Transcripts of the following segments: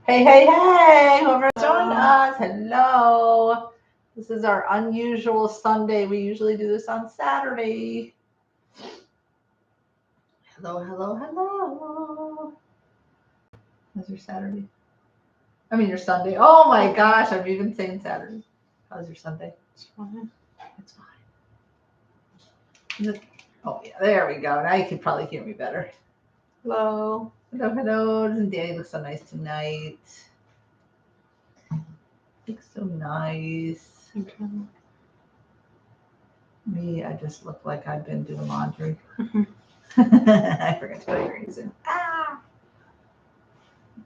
Hey, hey, hey, whoever joined us, hello. This is our unusual Sunday. We usually do this on Saturday. Hello, hello, hello. How's your Saturday? I mean, your Sunday. Oh my gosh, I'm even saying Saturday. How's your Sunday? It's fine. It's fine. Oh, yeah, there we go. Now you can probably hear me better. Hello. Hello, hello. Doesn't Dani look so nice tonight? Looks so nice. Okay. Me, I just look like I've been doing laundry. Mm-hmm. I forgot to put a reason. Ah!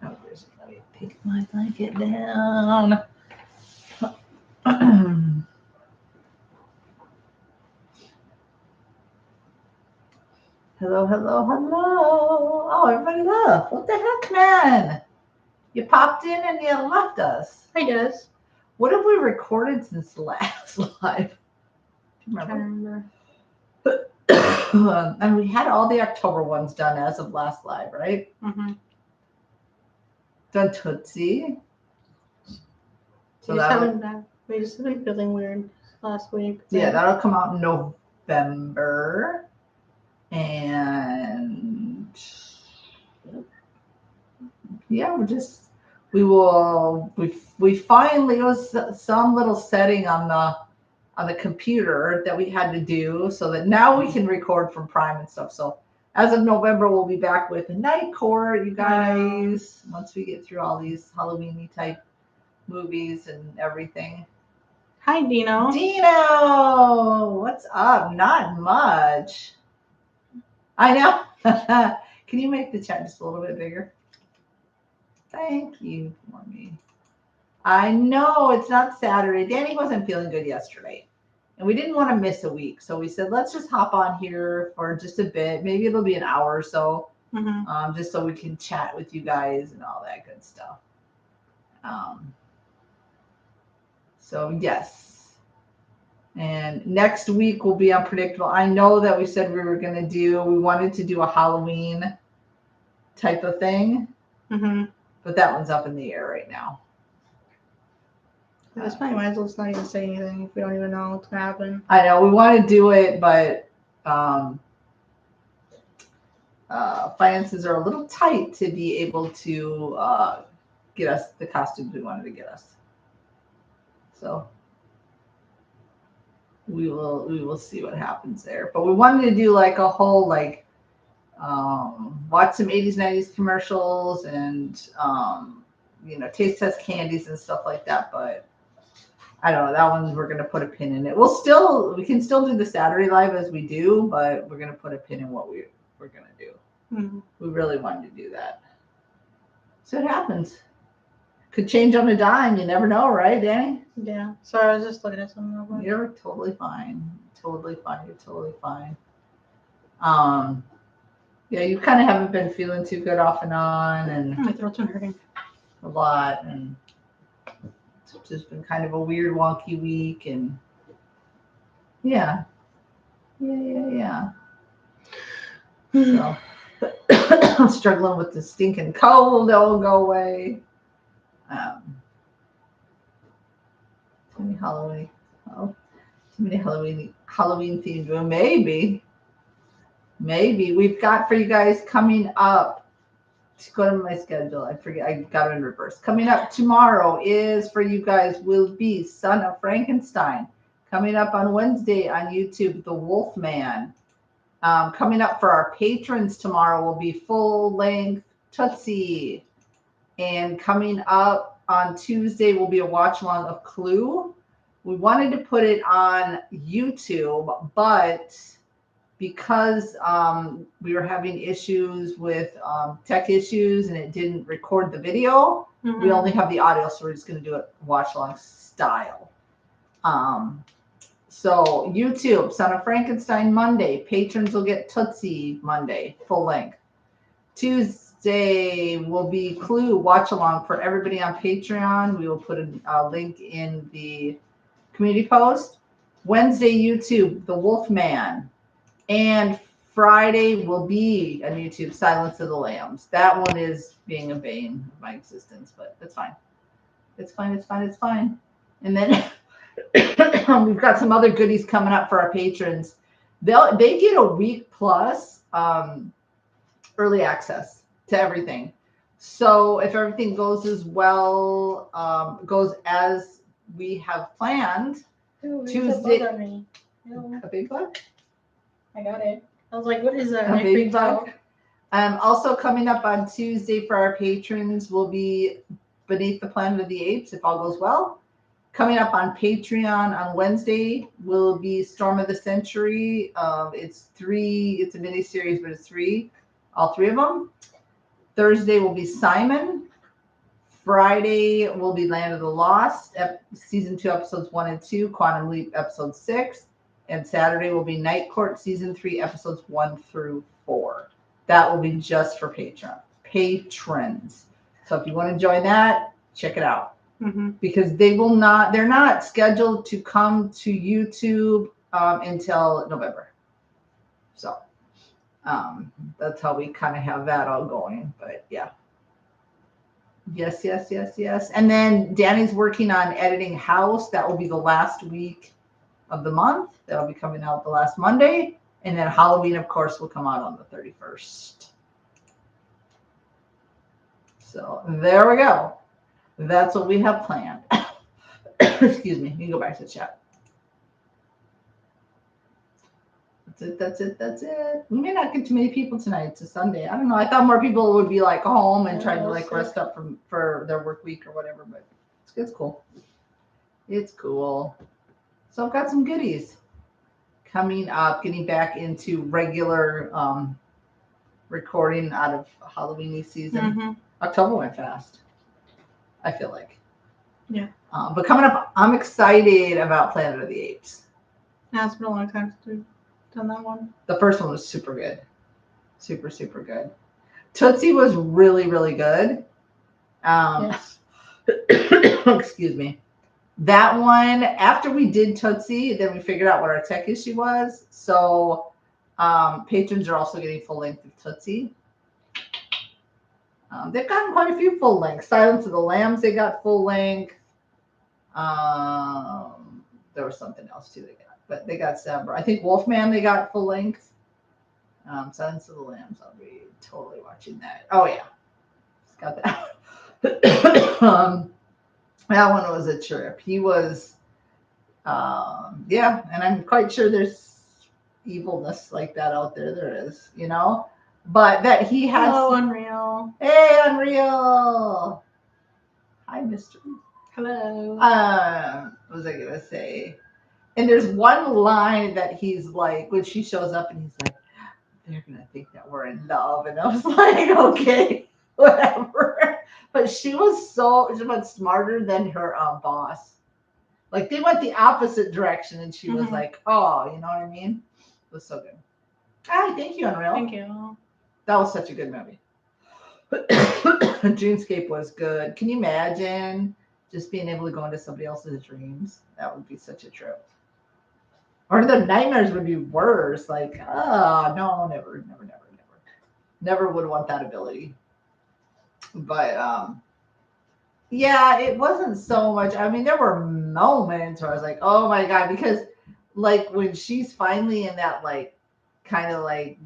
Oh, let me pick my blanket down. Hello, hello, hello. Oh, everybody left. What the heck, man? You popped in and you left us. Hi, Des. What have we recorded since the last live? Do you I remember? remember. And we had all the October ones done as of last live, right? Mm-hmm. Done Tootsie. So we just have been feeling weird last week. Yeah, that'll come out in November. And yeah, we finally, it was some little setting on the computer that we had to do so that now we can record from Prime and stuff. So as of November, we'll be back with a night court, you guys, once we get through all these Halloween-y type movies and everything. Hi, Dino. Dino, what's up? Not much. I know. Can you make the chat just a little bit bigger? Thank you for me. I know it's not Saturday. Dani wasn't feeling good yesterday. And we didn't want to miss a week. So we said, let's just hop on here for just a bit. Maybe it'll be an hour or so. Mm-hmm. Just so we can chat with you guys and all that good stuff. So yes. And next week will be unpredictable. I know that we said we wanted to do a Halloween type of thing. Mm-hmm. But that one's up in the air right now. That's fine. Might as well just not even say anything if we don't even know what's going to happen. I know we want to do it, but finances are a little tight to be able to get us the costumes we wanted to get us. So we will see what happens there. But we wanted to do like a whole watch some 80s 90s commercials and taste test candies and stuff like that. But I don't know, that one we're gonna put a pin in it. We can still do the Saturday live as we do, but we're gonna put a pin in what we're gonna do. Mm-hmm. We really wanted to do that. So it happens. Could change on a dime. You never know, right, Dani? Yeah. Sorry, I was just looking at something real quick. You're totally fine. Totally fine. You're totally fine. Yeah, you kind of haven't been feeling too good off and on, and my throat's been hurting a lot, and it's just been kind of a weird, wonky week, and yeah. So struggling with the stinking cold that won't go away. Too many Halloween. Oh, too many Halloween themed. Well, maybe we've got for you guys coming up. To go to my schedule. I forget. I got it in reverse. Coming up tomorrow is for you guys will be Son of Frankenstein. Coming up on Wednesday on YouTube, The Wolf Man. Coming up for our patrons tomorrow will be full length Tootsie. And coming up on Tuesday will be a watch along of Clue. We wanted to put it on YouTube, but because we were having issues with tech issues and it didn't record the video, we only have the audio, so we're just going to do it watch along style. So YouTube, Son of Frankenstein Monday. Patrons will get Tootsie Monday, full length. Tuesday will be Clue watch along for everybody on Patreon. We will put a link in the community post. Wednesday, YouTube, The Wolf Man. And Friday will be on YouTube, Silence of the Lambs. That one is being a bane of my existence, but that's fine. It's fine. It's fine. It's fine. And then we've got some other goodies coming up for our patrons. They get a week plus early access to everything. So if everything goes as well, goes as we have planned, Ooh, Tuesday. A A big bug? I got it. I was like, what is that? A Like, big bug? Also coming up on Tuesday for our patrons will be Beneath the Planet of the Apes, if all goes well. Coming up on Patreon on Wednesday will be Storm of the Century. It's a mini series, but it's all three of them. Thursday will be Simon. Friday will be Land of the Lost, season 2, episodes 1 and 2, Quantum Leap, episode 6. And Saturday will be Night Court, season 3, episodes 1 through 4. That will be just for patrons. So if you want to join that, check it out. Mm-hmm. Because they're not scheduled to come to YouTube until November. So that's how we kind of have that all going. But yeah. Yes. And then Dani's working on editing House. That will be the last week of the month. That'll be coming out the last Monday. And then Halloween, of course, will come out on the 31st. So there we go. That's what we have planned. Excuse me. You can go back to the chat. That's it. We may not get too many people tonight. It's a Sunday. I don't know. I thought more people would be like home and trying to like rest up for their work week or whatever, but it's cool. It's cool. So I've got some goodies coming up, getting back into regular recording out of Halloween season. Mm-hmm. October went fast, I feel like. Yeah. But coming up, I'm excited about Planet of the Apes. Yeah, it's been a long time since we've done that one. The first one was super good. Super, super good. Tootsie was really, really good. Yes. Excuse me. That one, after we did Tootsie, then we figured out what our tech issue was. So patrons are also getting full length of Tootsie. They've gotten quite a few full lengths. Silence of the Lambs, they got full length. There was something else too they got, but they got several. I think Wolfman, they got full length. Silence of the Lambs, I'll be totally watching that. Oh yeah, got that. That one was a trip. He was, yeah, and I'm quite sure there's evilness like that out there. There is, but that he has. Hello, Unreal. Hey, Unreal. Hi, Mystery. Hello. What was I gonna say? And there's one line that he's like, when she shows up and he's like, they're gonna think that we're in love. And I was like, okay, whatever. But she was so much smarter than her boss. Like they went the opposite direction and she was like, oh, you know what I mean? It was so good. Hi, thank you, Unreal. Thank you. That was such a good movie. Dreamscape was good. Can you imagine just being able to go into somebody else's dreams? That would be such a trip. Or the nightmares would be worse. Like, no, never. Never would want that ability. But yeah, it wasn't so much. I mean, there were moments where I was like, oh my God, because like when she's finally in that like kind of like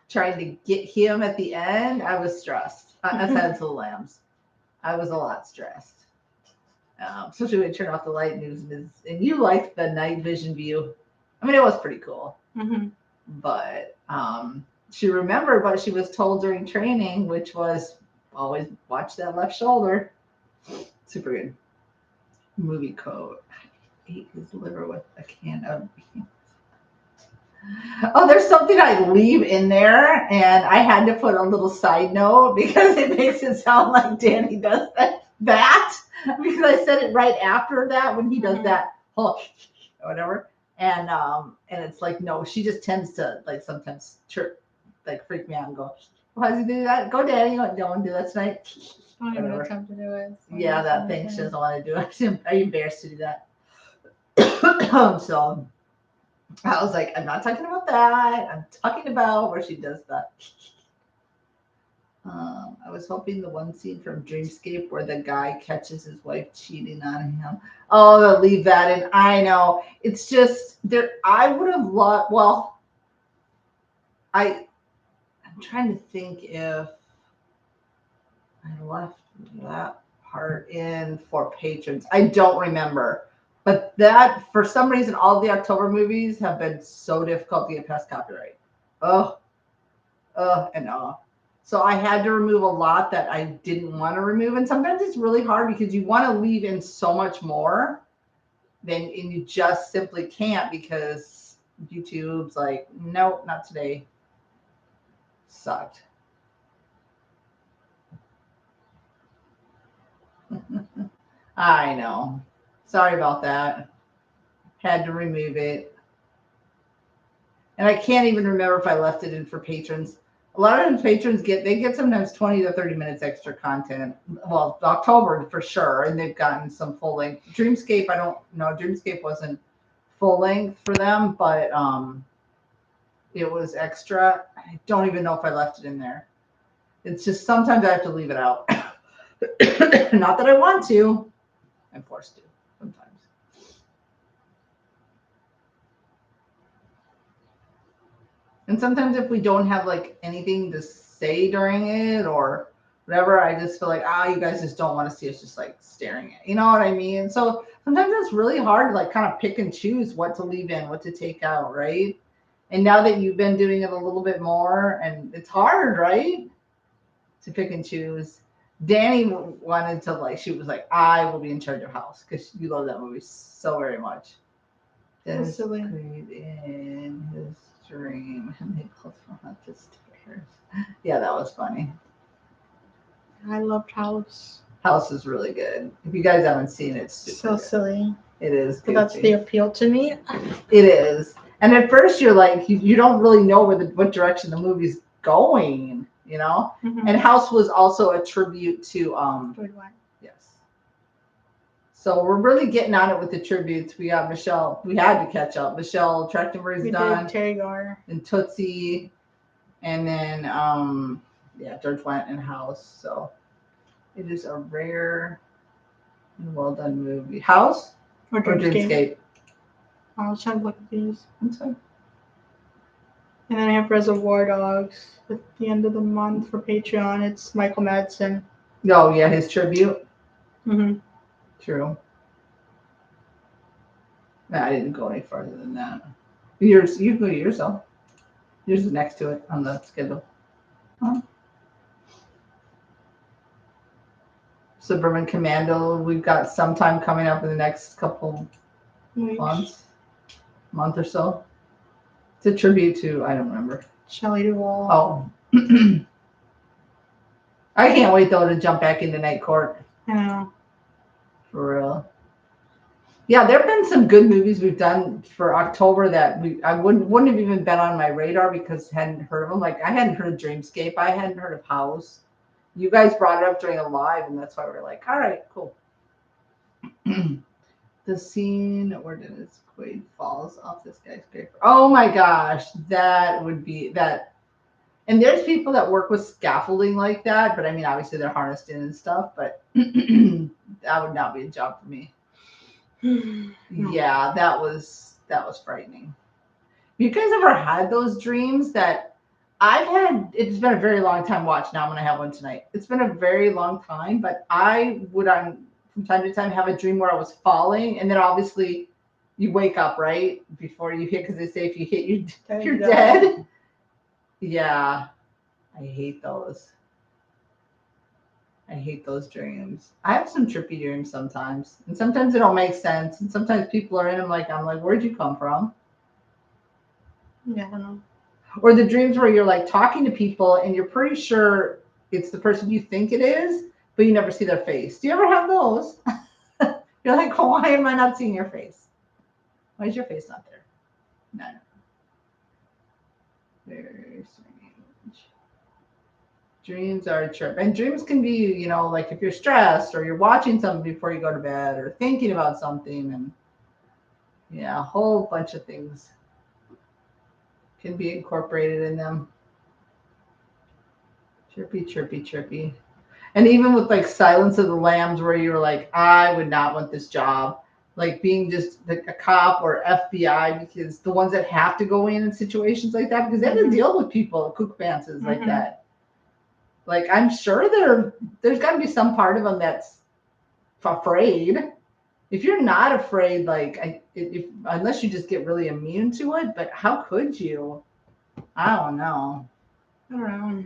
trying to get him at the end, I was stressed. Silence of the Lambs. I was a lot stressed. Especially when you turn off the light and you liked the night vision view. I mean, it was pretty cool. Mm-hmm. But she remembered what she was told during training, which was always watch that left shoulder. Super good. Movie code. I ate his liver with a can of beans. Oh, there's something I leave in there, and I had to put a little side note because it makes it sound like Dani does that because I said it right after that when he does that whole whatever, and it's like no, she just tends to like sometimes like freak me out and go, why does he do that? Go, Dani, don't want to do that tonight. I don't even have time to do it. So yeah, that thing she doesn't want to do it. I'm embarrassed to do that. So. I was like, I'm not talking about that. I'm talking about where she does that. I was hoping the one scene from Dreamscape where the guy catches his wife cheating on him. Oh, they'll leave that in. I know. It's just there. I would have loved. Well, I'm trying to think if I left that part in for patrons. I don't remember. But that, for some reason, all the October movies have been so difficult to get past copyright. Oh, and oh. So I had to remove a lot that I didn't want to remove. And sometimes it's really hard because you want to leave in so much more and you just simply can't because YouTube's like, nope, not today. Sucked. I know. Sorry about that. Had to remove it. And I can't even remember if I left it in for patrons. A lot of times patrons get sometimes 20 to 30 minutes extra content. Well, October for sure, and they've gotten some full length. Dreamscape, I don't know. Dreamscape wasn't full length for them, but it was extra. I don't even know if I left it in there. It's just sometimes I have to leave it out. Not that I want to. I'm forced to sometimes. And sometimes if we don't have like anything to say during it or whatever, I just feel like, you guys just don't want to see us just like staring at, you know what I mean? So sometimes it's really hard to like kind of pick and choose what to leave in, what to take out, right? And now that you've been doing it a little bit more, and it's hard, right? To pick and choose. Dani wanted to like, she was like, I will be in charge of house because you love that movie so very much. Dennis played in his dream and they both went up the stairs. Yeah, that was funny. I loved House. House is really good. If you guys haven't seen it, it's so good. Silly. It is. But that's the appeal to me. It is. And at first you're like, you don't really know what direction the movie's going, you know? Mm-hmm. And House was also a tribute to yes. So we're really getting on it with the tributes. We got Michelle. We had to catch up. Michelle Trachtenberg's done. Terry Garr. And Tootsie. And then George Wendt and House. So it is a rare and well done movie. House or Dreamscape? I was trying to look at these. I'm sorry. And then I have Reservoir Dogs at the end of the month for Patreon. It's Michael Madsen. Oh yeah, his tribute. Mm-hmm. True. No, I didn't go any farther than that. You go yourself. Yours is next to it on the schedule. Huh? Suburban Commando. We've got some time coming up in the next couple month or so. It's a tribute to, I don't remember. Shelley Duvall. Oh. I can't wait though to jump back into Night Court. I know. For real. Yeah, there have been some good movies we've done for October that I wouldn't have even been on my radar because I hadn't heard of them. Like I hadn't heard of Dreamscape. I hadn't heard of House. You guys brought it up during a live, and that's why we're like, all right, cool. The scene where Dennis Quaid falls off the skyscraper. Oh my gosh, that would be that. And there's people that work with scaffolding like that, but I mean, obviously they're harnessed in and stuff, but that would not be a job for me. Yeah, that was frightening. You guys ever had those dreams that I've had? It's been a very long time. Watch now, I'm gonna have one tonight. It's been a very long time, but I would from time to time have a dream where I was falling, and then obviously you wake up right before you hit, because they say if you hit, you're dead. Yeah, I hate those. I hate those dreams. I have some trippy dreams sometimes, and sometimes they don't make sense, and sometimes people are in them I'm like, where'd you come from? Yeah, I don't know. Or the dreams where you're like talking to people and you're pretty sure it's the person you think it is, but you never see their face. Do you ever have those? You're like, oh, why am I not seeing your face? Why is your face not there? No. Very strange. Dreams are a trip. And dreams can be, like if you're stressed or you're watching something before you go to bed or thinking about something, and a whole bunch of things. can be incorporated in them. Chirpy, chirpy, chirpy. And even with like Silence of the Lambs, where you were like, I would not want this job. Like being just like a cop or FBI, because the ones that have to go in situations like that, because they have to deal with people, kook pantses like that. Like I'm sure there's got to be some part of them that's afraid. If you're not afraid, like if unless you just get really immune to it, but how could you? I don't know. I don't know.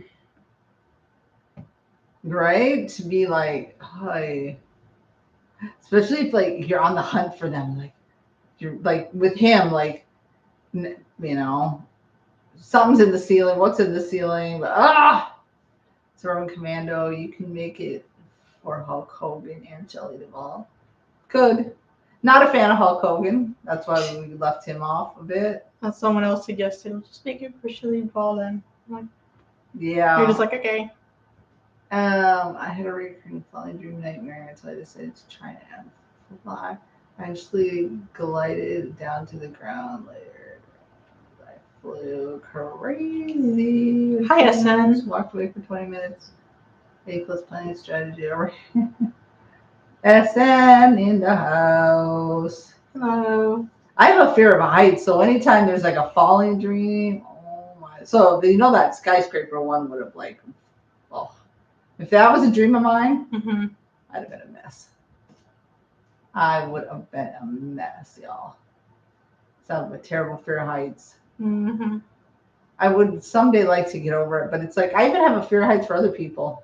Right? To be like, hi. Especially if like you're on the hunt for them, like you're like with him, like you know, something's in the ceiling. What's in the ceiling? But throwing commando, you can make it for Hulk Hogan and Shelley Duvall. Could. Not a fan of Hulk Hogan. That's why we left him off a bit. That's someone else suggested. Just make it for Shelley Duvall then. Yeah. You're just like, okay. I had a recurring falling dream nightmare until I decided to try and fly. I actually glided down to the ground later. I flew crazy. Hi, SN. Walked away for 20 minutes. A plus planning strategy over. SN in the house. Hello. I have a fear of heights, so anytime there's like a falling dream, oh my! So you know that skyscraper one would have like, oh, if that was a dream of mine, I'd have been a mess. I would have been a mess, y'all. So I have a terrible fear of heights. I would someday like to get over it, but it's like I even have a fear of heights for other people.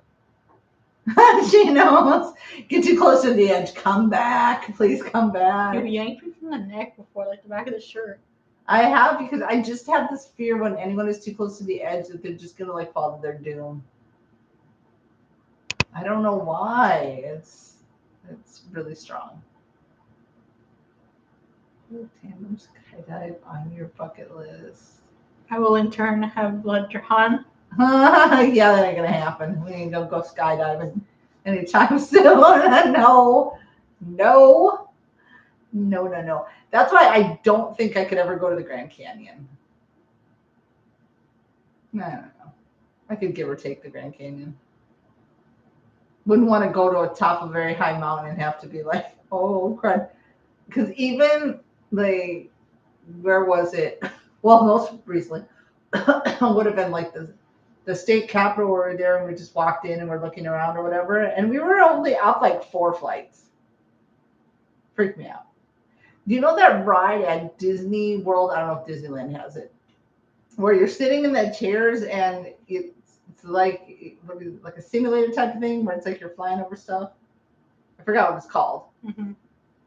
She knows. Get too close to the edge. Come back. Please come back. You yanked me from the neck before, like the back of the shirt. I have, because I just have this fear when anyone is too close to the edge that they're just gonna like fall to their doom. I don't know why. It's really strong. Tandem skydive on your bucket list. I will in turn have blood drawn. Yeah, that ain't gonna happen. We ain't gonna go skydiving anytime soon. No. That's why I don't think I could ever go to the Grand Canyon. I don't know. I could give or take the Grand Canyon. Wouldn't want to go to a top of a very high mountain and have to be like, oh crud. Because even like, where was it? Well, most recently would have been like the state capitol where we were there and we just walked in and we're looking around or whatever. And we were only up like 4 flights. Freaked me out. Do you know that ride at Disney World? I don't know if Disneyland has it, where you're sitting in the chairs and it's like a simulator type of thing where it's like you're flying over stuff. I forgot what it's called.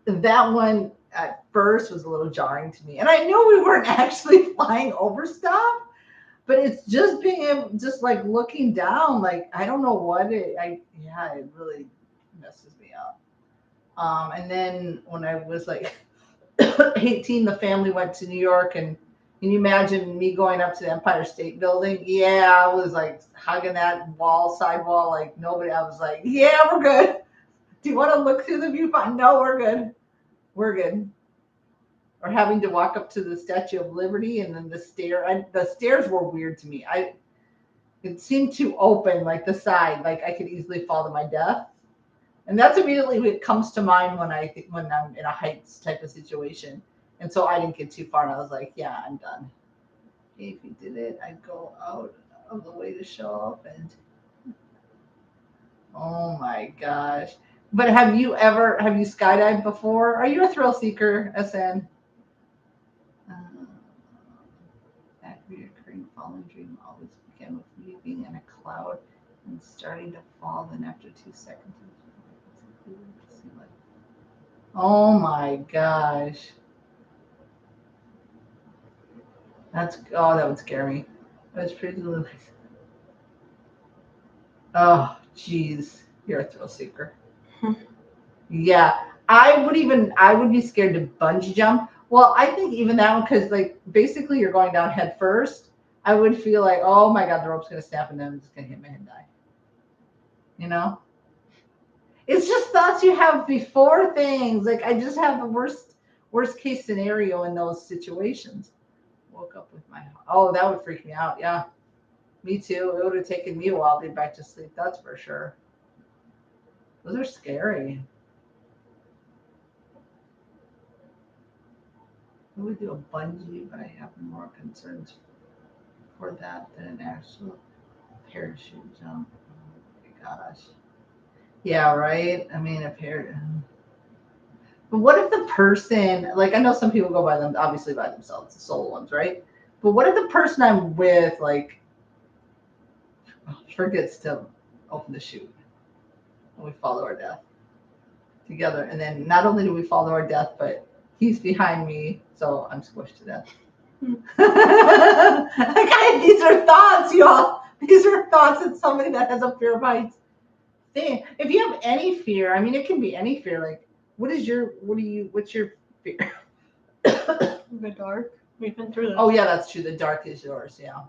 That one at first was a little jarring to me, and I knew we weren't actually flying over stuff, but it's just just like looking down. Like I don't know what it really messes me up. And then when I was like 18, the family went to New York, and can you imagine me going up to the Empire State Building? Yeah, I was like hugging that sidewall like nobody. I was like, yeah, we're good. Do you want to look through the viewfinder? No, we're good. We're good. Or having to walk up to the Statue of Liberty and then the stairs were weird to me. It seemed too open, like the side, like I could easily fall to my death. And that's immediately what comes to mind when I'm in a heights type of situation. And so I didn't get too far, and I was like, yeah, I'm done. If you did it, I'd go out of the way to show up. And oh my gosh. But have you skydived before? Are you a thrill seeker, SN? That recurring falling dream always began with me being in a cloud and starting to fall. Then after 2 seconds, oh my gosh. That would scare me. That's pretty nice. Oh, geez. You're a thrill seeker. Yeah. I would be scared to bungee jump. Well, I think even that one, because like basically you're going down head first. I would feel like, oh my God, the rope's gonna snap and then I'm just gonna hit my head and die. You know? It's just thoughts you have before things. Like I just have the worst case scenario in those situations. Woke up with my. Oh, that would freak me out. Yeah, me too. It would have taken me a while to get back to sleep. That's for sure. Those are scary. I would do a bungee, but I have more concerns for that than an actual parachute jump. Oh my gosh. Yeah, right. I mean, a parachute. But what if the person, like, I know some people go by them, obviously by themselves, the solo ones, right? But what if the person I'm with, like, forgets to open the chute and we fall to our death together? And then not only do we fall to our death, but he's behind me, so I'm squished to death. These are thoughts, y'all. These are thoughts of somebody that has a fear of heights. If you have any fear, I mean, it can be any fear. Like, what's your fear? The dark. We've been through that. Oh yeah, that's true. The dark is yours. Yeah.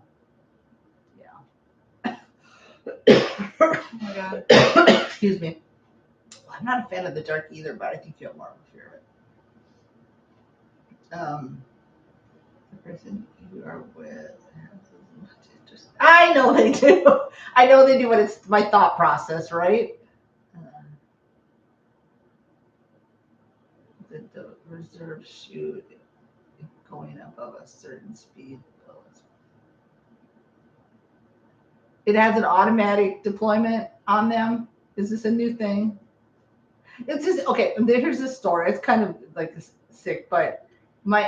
Oh my god. Excuse me. Well, I'm not a fan of the dark either, but I think you have more of a fear of it. The person you are with has as much interest. I know they do. I know they do, but it's my thought process, right? The reserve chute going above a certain speed. It has an automatic deployment on them. Is this a new thing? It's just okay. Here's the story. It's kind of like sick, but one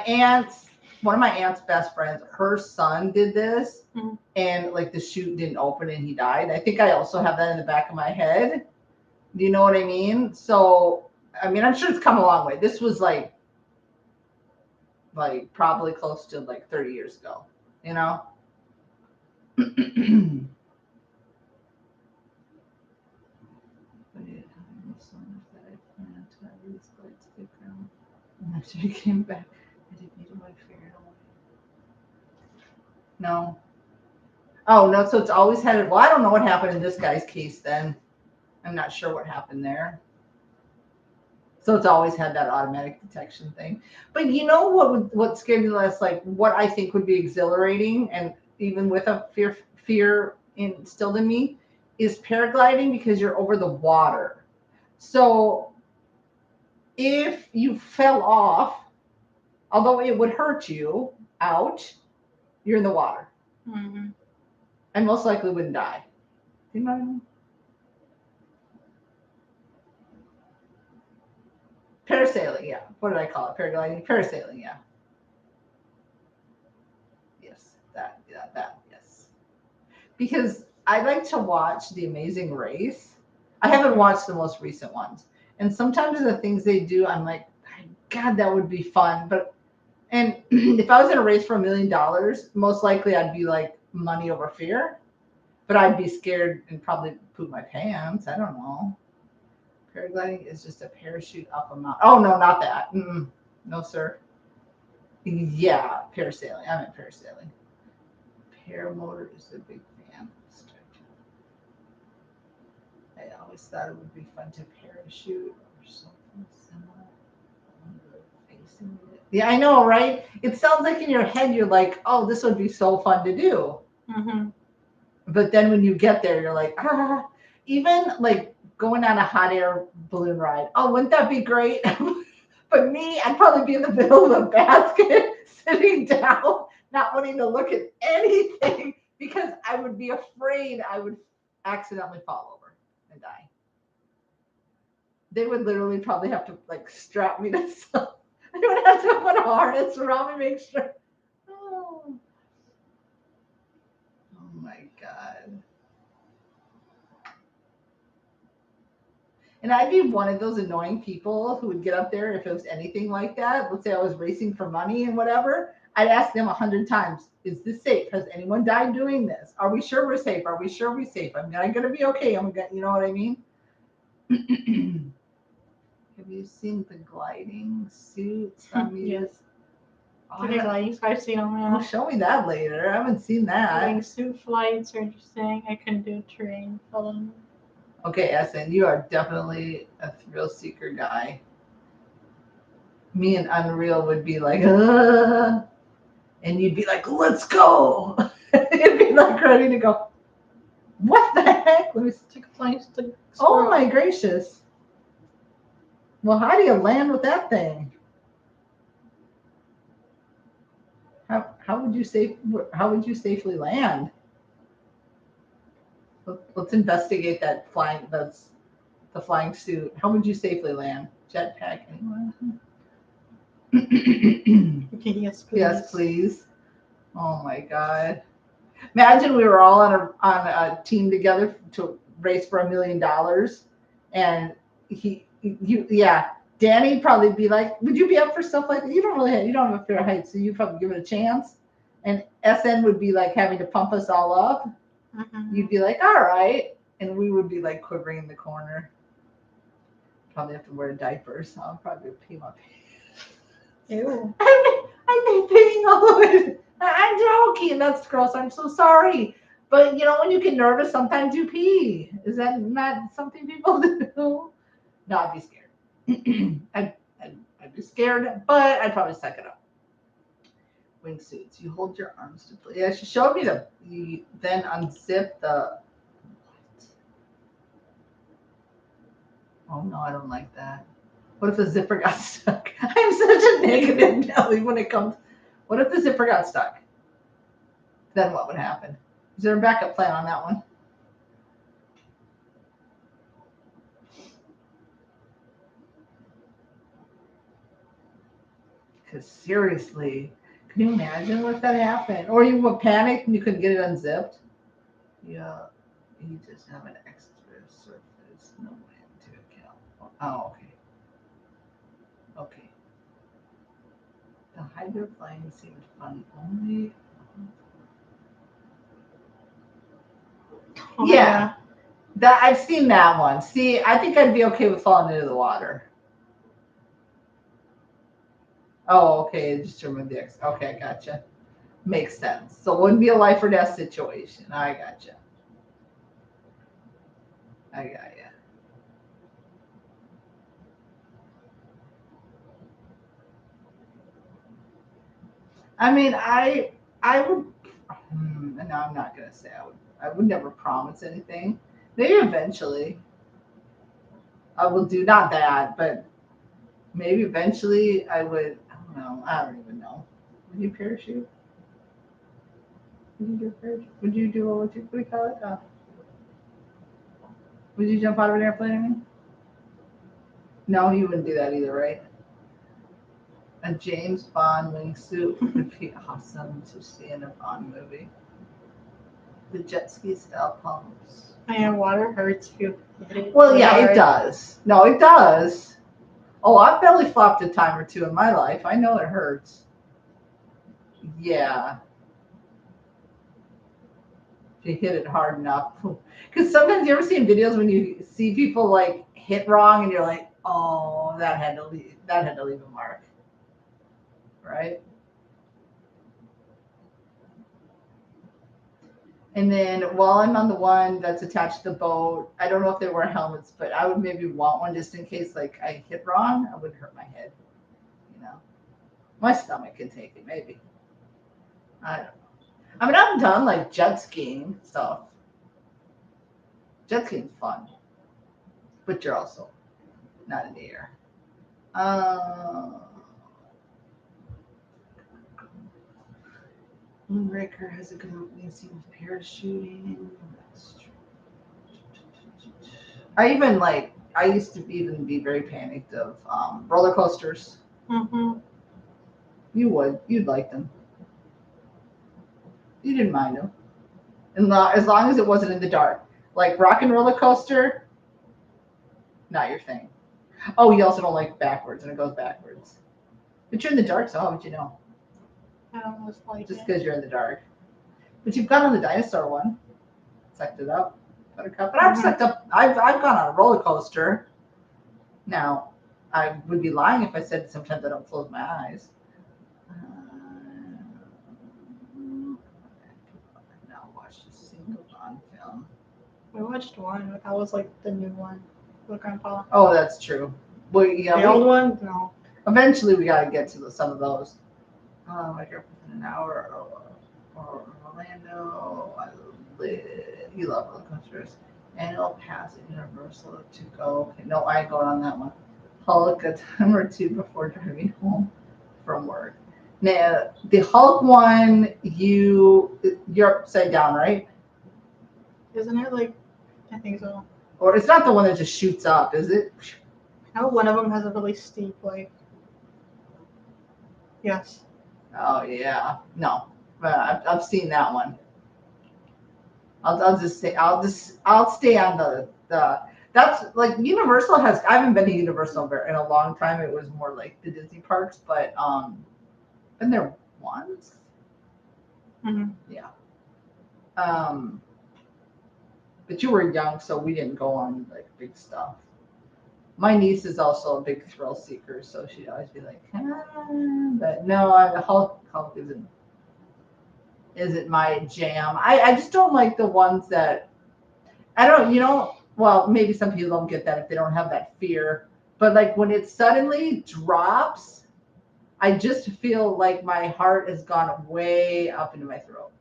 of my aunt's best friends, her son did this, and like the chute didn't open and he died. I think I also have that in the back of my head. Do you know what I mean? So, I mean, I'm sure it's come a long way. This was like probably close to like 30 years ago, you know? After he came back, I didn't need my fear. No. Oh, no. So it's always had. Well, I don't know what happened in this guy's case then. I'm not sure what happened there. So it's always had that automatic detection thing. But you know what scared me less? Like what I think would be exhilarating, and even with a fear instilled in me, is paragliding because you're over the water. So if you fell off, although it would hurt you, ouch, you're in the water. Mm-hmm. And most likely wouldn't die. Do you know what I mean? Parasailing, yeah. What did I call it? Paragliding? Parasailing, yeah. Yes, that, yes. Because I like to watch The Amazing Race. I haven't watched the most recent ones. And sometimes the things they do, I'm like, God, that would be fun. And if I was in a race for $1 million, most likely I'd be like money over fear. But I'd be scared and probably poop my pants. I don't know. Paragliding is just a parachute up a mountain. Oh, no, not that. No, sir. Yeah, parasailing. I meant parasailing. Paramotor is a big fan. I always thought it would be fun to parachute or something similar. Yeah, I know, right? It sounds like in your head you're like, oh, this would be so fun to do. Mm-hmm. But then when you get there, you're like, even like going on a hot air balloon ride. Oh, wouldn't that be great? But me, I'd probably be in the middle of a basket, sitting down, not wanting to look at anything because I would be afraid I would accidentally fall over and die. They would literally probably have to like strap me to something. They would have to put a harness around me, make sure. Oh my God. And I'd be one of those annoying people who would get up there if it was anything like that. Let's say I was racing for money and whatever. I'd ask them 100 times, is this safe? Has anyone died doing this? Are we sure we're safe? Are we sure we're safe? I'm going to be okay. You know what I mean? Have you seen the gliding suits? Yes. I've seen them. Oh, show me that later. I haven't seen that. Gliding suit flights are interesting. I can do terrain filling. Okay, Essen, you are definitely a thrill seeker guy. Me and Unreal would be like, and you'd be like, let's go. You'd be like ready to go. What the heck? Let me Take a flying stick. Oh my gracious. Well, how do you land with that thing? How would you safely land? Let's investigate that the flying suit. How would you safely land? Jetpack anyone? Okay, yes, please. Yes, please. Oh my God. Imagine we were all on a team together to race for $1 million, and Danny'd probably be like, "Would you be up for stuff like that? You don't have a fear of heights, so you'd probably give it a chance." And SN would be like having to pump us all up. Mm-hmm. You'd be like, "All right," and we would be like quivering in the corner. Probably have to wear a diaper, so I'll probably pee my pants. Ew. I've been peeing all over. I'm joking. That's gross. I'm so sorry. But when you get nervous, sometimes you pee. Is that not something people do? No, I'd be scared. I'd be scared, but I'd probably suck it up. Wingsuits. You hold your arms to play. Yeah, she showed me you then unzip the. Oh no, I don't like that. What if the zipper got stuck? I'm such a negative Nelly when it comes. What if the zipper got stuck? Then what would happen? Is there a backup plan on that one? Because seriously, can you imagine what that happened? Or you would panic and you couldn't get it unzipped? Yeah, you just have an extra surface. No way to account. Oh, okay. Okay. The hydroplane seemed fun only. Oh, Yeah. That I've seen that one. See, I think I'd be okay with falling into the water. Oh, okay. Just remove the X. Okay, I gotcha. Makes sense. So it wouldn't be a life or death situation. I gotcha. I got ya. I mean, I would. No, I'm not gonna say I would. I would never promise anything. Maybe eventually I will do not that, but maybe eventually I would. I don't know. I don't even know. Would you parachute? Would you do a parachute? Would you do what do you call it? Would you jump out of an airplane? I mean? No, you wouldn't do that either, right? A James Bond wingsuit would be awesome to see in a Bond movie. The jet ski style pumps. And water hurts if you hit it. Well, yeah, it does. No, it does. Oh, I've belly flopped a time or two in my life. I know it hurts. Yeah. If you hit it hard enough. Because sometimes you ever see in videos when you see people like hit wrong and you're like, oh, that had to leave a mark. Right? And then while I'm on the one that's attached to the boat, I don't know if they wear helmets, but I would maybe want one just in case like I hit wrong. I wouldn't hurt my head. My stomach can take it, maybe. I don't know. I mean, I've done like jet skiing stuff. Jet skiing's fun, but you're also not in the air. Moonraker has a good opening scene with parachuting. That's true. I used to even be very panicked of roller coasters. Mm-hmm. You'd like them. You didn't mind them. And as long as it wasn't in the dark. Like rock and roller coaster, not your thing. Oh, you also don't like backwards, and it goes backwards. But you're in the dark, so how would you know? I almost like Just because you're in the dark. But you've gone on the dinosaur one. Sucked it up. Buttercup. But I've sucked up. I've gone on a roller coaster. Now, I would be lying if I said sometimes I don't close my eyes. I've not watched a single Bond film. We watched one, but that was like the new one with Grandpa. Oh, that's true. Well, yeah, The old one? No. Eventually, we got to get to some of those. I grew up within an hour or Orlando. You love roller coasters. Annual pass at Universal to go. Okay, no, I ain't going on that one. Hulk a time or two before driving home from work. Now the Hulk one, you're upside down, right? Isn't it like? I think so. Or it's not the one that just shoots up, is it? I know one of them has a really steep like. Yes. Oh yeah, no, but I've seen that one. I'll just say I'll stay on the that's like Universal has. I haven't been to Universal in a long time. It was more like the Disney parks, but been there once. Mm-hmm. Yeah. Um, but you were young, so we didn't go on like big stuff. My niece is also a big thrill seeker, so she'd always be like, but no, Hulk isn't my jam. I just don't like the ones that I don't, well, maybe some people don't get that if they don't have that fear. But like when it suddenly drops, I just feel like my heart has gone way up into my throat.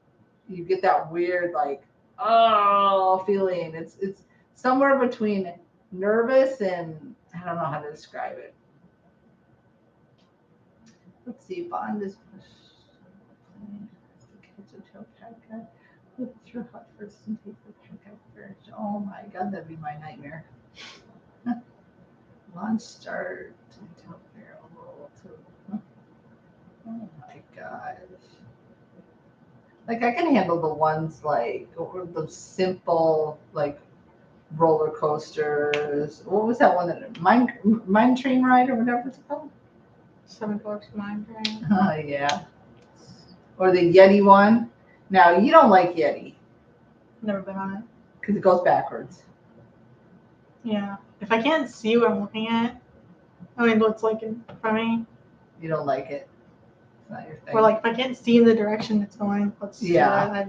You get that weird like oh feeling. It's somewhere between nervous and I don't know how to describe it. Let's see, Bond is look through hot first and take the pick up first. Oh my god, that'd be my nightmare. Launch start until barrel to oh my gosh. Like I can handle the ones like or the simple like roller coasters. What was that one that mine train ride or whatever it's called? $7 mine train. Oh yeah. Or the Yeti one. Now you don't like Yeti Never been on it. because it goes backwards. Yeah. If I can't see what I'm looking at, I mean what's like in front of me. You don't like it. It's not your thing. Or like if I can't see in the direction it's going, let's Yeah.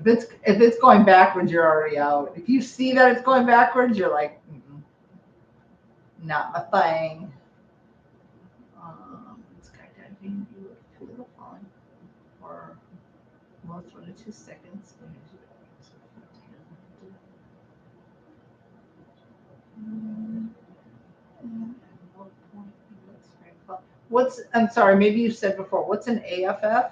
If it's going backwards, you're already out. If you see that it's going backwards, you're like, not my thing. Skydiving, you look too little falling for most 1 to 2 seconds. What's I'm sorry, maybe you said before. What's an AFF?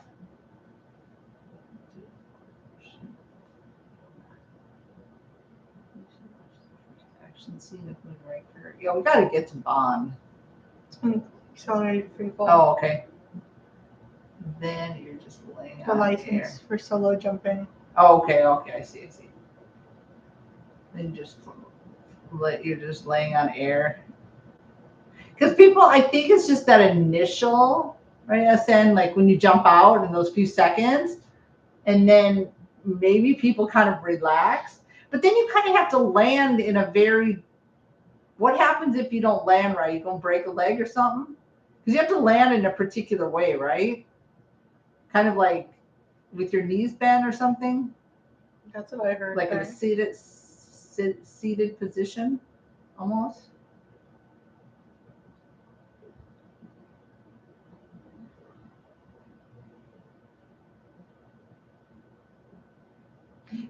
Action scene of Moonraker. Yeah, we got to get to Bond. It's been accelerated free fall. Oh, okay. Then you're just laying The on license air. for solo jumping. Oh, okay, I see. Then you're just laying on air. Because people, I think it's just that initial, right, SN, like when you jump out in those few seconds, and then maybe people kind of relax. But then you kind of have to land in a very, what happens if you don't land right? You gonna break a leg or something? Because you have to land in a particular way, right? Kind of like with your knees bent or something. That's what I heard. Like in a seated position, almost.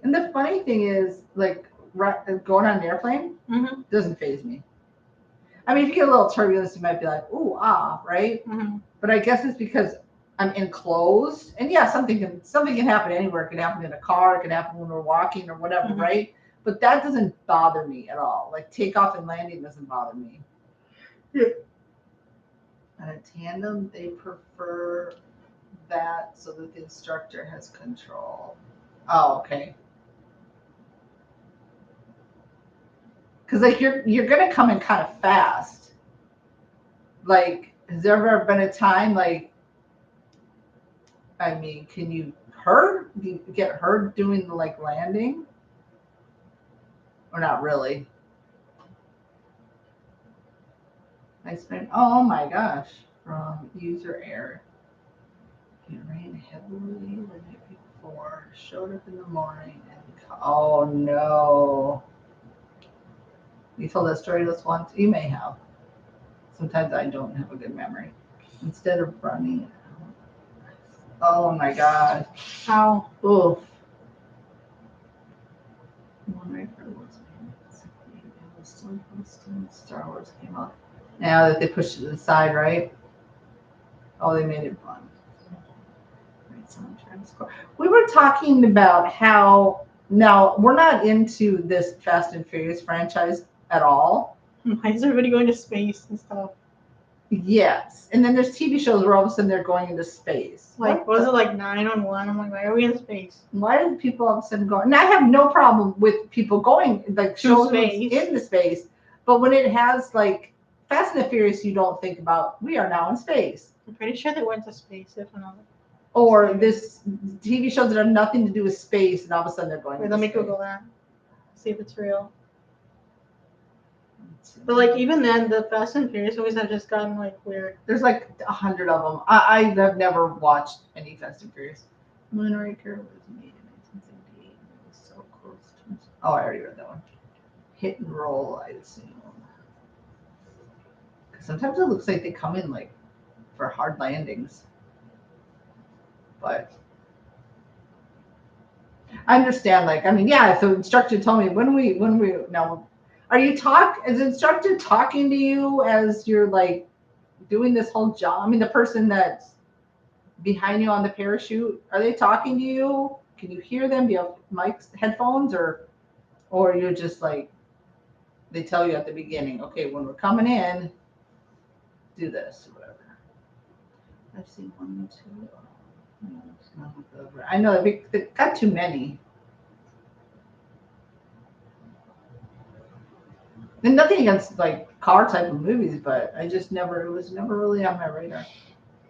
And the funny thing is, like going on an airplane doesn't faze me. I mean, if you get a little turbulence, you might be like, "Ooh, ah," right? Mm-hmm. But I guess it's because I'm enclosed, and yeah, something can happen anywhere. It can happen in a car. It can happen when we're walking or whatever, right? But that doesn't bother me at all. Like takeoff and landing doesn't bother me. Yeah. On a tandem, they prefer that so that the instructor has control. Oh, okay. Because like you're gonna come in kind of fast. Like, has there ever been a time like, I mean, can you get hurt doing the like landing? Or not really? I spent oh my gosh from user error. It rained heavily the night before. Showed up in the morning and oh no. You told that story this once? You may have. Sometimes I don't have a good memory. Instead of running Oh my god. Ow. Oof. Moonraker was so close to Star Wars came out. Now that they pushed it to the side, right? Oh, they made it fun. Great soundtrack score. We were talking about how now we're not into this Fast and Furious franchise at all. Why is everybody going to space and stuff? Yes, and then there's TV shows where all of a sudden they're going into space. Like, was it like 911? I'm like, why are we in space? Why do people all of a sudden go? And I have no problem with people going like shows space. in the space, but when it has like Fast and the Furious, you don't think about we are now in space. I'm pretty sure they went to space, if not. Or this TV shows that have nothing to do with space, and all of a sudden they're going. Wait, let me Google that. See if it's real. But like even then, the Fast and Furious movies have just gotten like weird. There's like 100 of them. I have never watched any Fast and Furious. Moonraker was made in 1978. It was so close to. Oh, I already read that one. Hit and roll, I assume. Because sometimes it looks like they come in like for hard landings. But I understand. Like, I mean, yeah. So instructor told me when we now. Are you is instructor talking to you as you're like doing this whole job? I mean, the person that's behind you on the parachute, are they talking to you? Can you hear them? Do you have mics, headphones, or you're just like they tell you at the beginning, okay, when we're coming in, do this or whatever. I've seen 1 2. I know they got too many. And nothing against like car type of movies, but it was never really on my radar.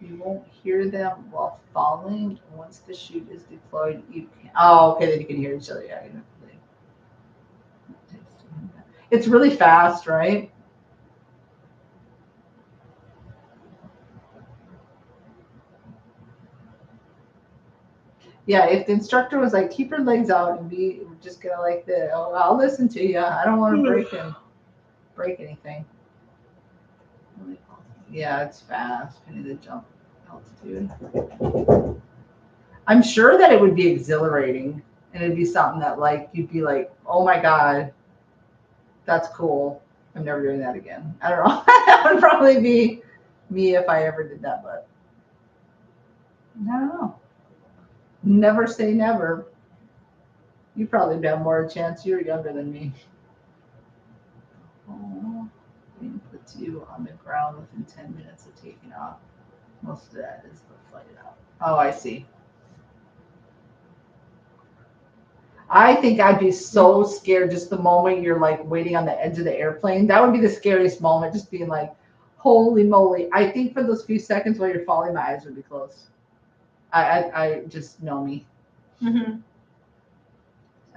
You won't hear them while falling. Once the chute is deployed, you can. Oh, okay, then you can hear each other. Yeah, it's really fast, right? Yeah, if the instructor was like, keep your legs out and we're just gonna like this. Oh, I'll listen to you. I don't want to break anything. Yeah, it's fast. I need to jump altitude. I'm sure that it would be exhilarating and it'd be something that like you'd be like, oh my god, that's cool. I'm never doing that again. I don't know. That would probably be me if I ever did that, but I don't know. Never say never. You probably have more chance. You're younger than me. Oh, plane puts you on the ground within 10 minutes of taking off. Most of that is the flight out. Oh, I see. I think I'd be so scared just the moment you're like waiting on the edge of the airplane. That would be the scariest moment, just being like, holy moly. I think for those few seconds while you're falling, my eyes would be closed. I just know me. Mm-hmm.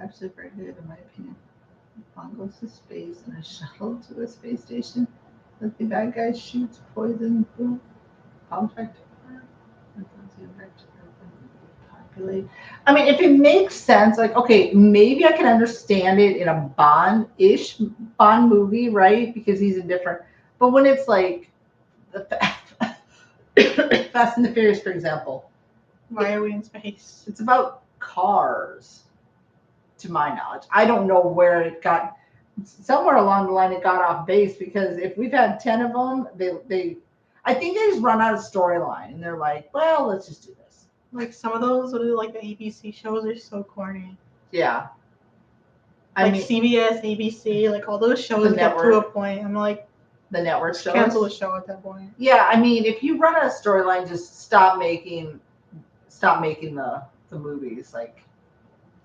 It's actually very good in my opinion. One goes to space and a shuttle to a space station. Let the bad guy shoots poison boom. Object. Populate. I mean, if it makes sense, like, okay, maybe I can understand it in a Bond-ish Bond movie, right? Because he's a different. But when it's like the Fast and the Furious, for example. Why are we in space? It's about cars, to my knowledge. I don't know where it got. Somewhere along the line, it got off base because if we've had 10 of them, I think they just run out of storyline and they're like, well, let's just do this. Like some of those, like the ABC shows are so corny. Yeah. I mean, CBS, ABC, like all those shows get to a point. I'm like, the network shows. Cancel the show at that point. Yeah, I mean, if you run out of storyline, just stop making the movies. Like,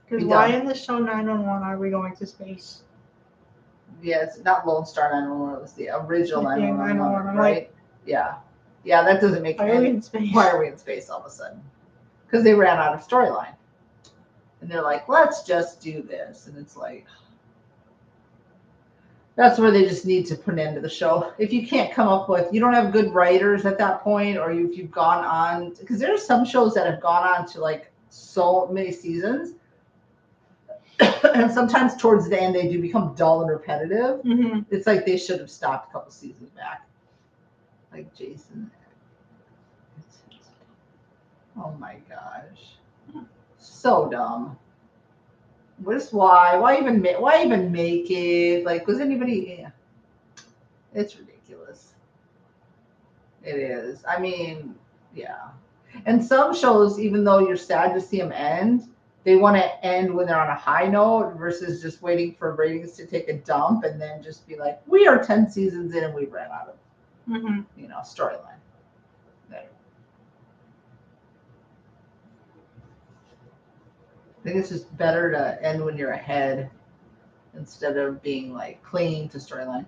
because why in the show 911 are we going to space? Yeah, it's not Lone Star 911. It was the original 911, right? Like, yeah, that doesn't make sense. Why are we in space all of a sudden? Because they ran out of storyline, and they're like, let's just do this, and it's like. That's where they just need to put an end to the show. If you can't come up with, you don't have good writers at that point, or if you've gone on, because there are some shows that have gone on to like so many seasons, and sometimes towards the end they do become dull and repetitive. Mm-hmm. It's like they should have stopped a couple seasons back. Like Jason. Oh my gosh. So dumb. What's why? Why even make it? Like, was anybody? Yeah, it's ridiculous. It is. I mean, yeah. And some shows, even though you're sad to see them end, they want to end when they're on a high note versus just waiting for ratings to take a dump and then just be like, we are 10 seasons in and we ran out of, storyline. There. I think it's just better to end when you're ahead instead of being like clinging to storyline.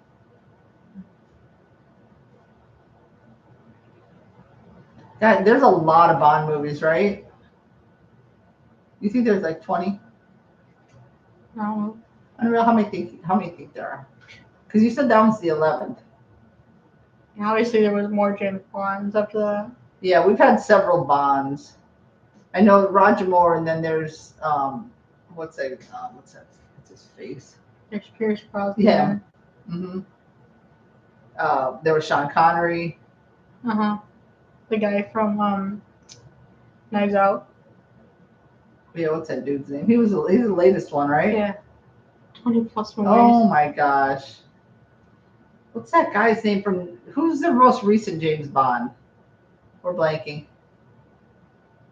God, there's a lot of Bond movies, right? You think there's like 20? No. I don't know how many think there are. Because you said that one's the 11th. And obviously, there was more James Bonds after that. Yeah, we've had several Bonds. I know Roger Moore, and then there's what's that? What's his face? There's Pierce Brosnan. Yeah. Mm-hmm. There was Sean Connery. The guy from Knives Out. Yeah, what's that dude's name? He's the latest one, right? Yeah. 20 plus movies. Oh my gosh. What's that guy's name from? Who's the most recent James Bond? We're blanking.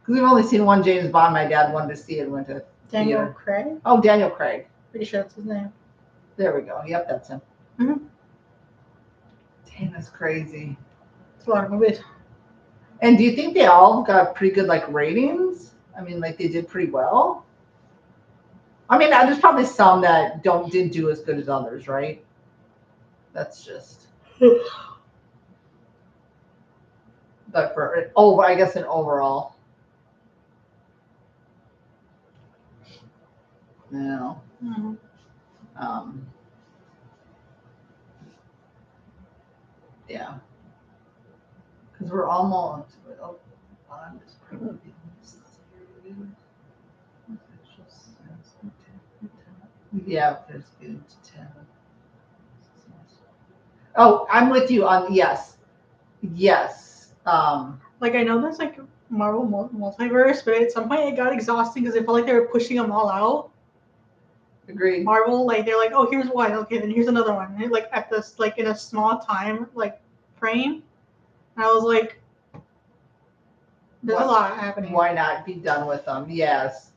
Because we've only seen one James Bond. My dad wanted to see it and went to Daniel theater. Craig. Oh, Daniel Craig. Pretty sure that's his name. There we go. Yep, that's him. Mm-hmm. Dang, that's crazy. It's a lot of movies. And do you think they all got pretty good like ratings? I mean, like they did pretty well. I mean, there's probably some that didn't do as good as others, right? That's just. But I guess in overall. No. Mm-hmm. Yeah. Because we're almost. I'm just yeah, there's good to 10. Oh, I'm with you on yes. Yes. Like I know there's like Marvel multiverse, but at some point it got exhausting because it felt like they were pushing them all out. Agreed. Marvel, like they're like, oh, here's one, okay, then here's another one, and it, like at this like in a small time like frame, and I was like, there's a lot happening. Why not be done with them? Yes.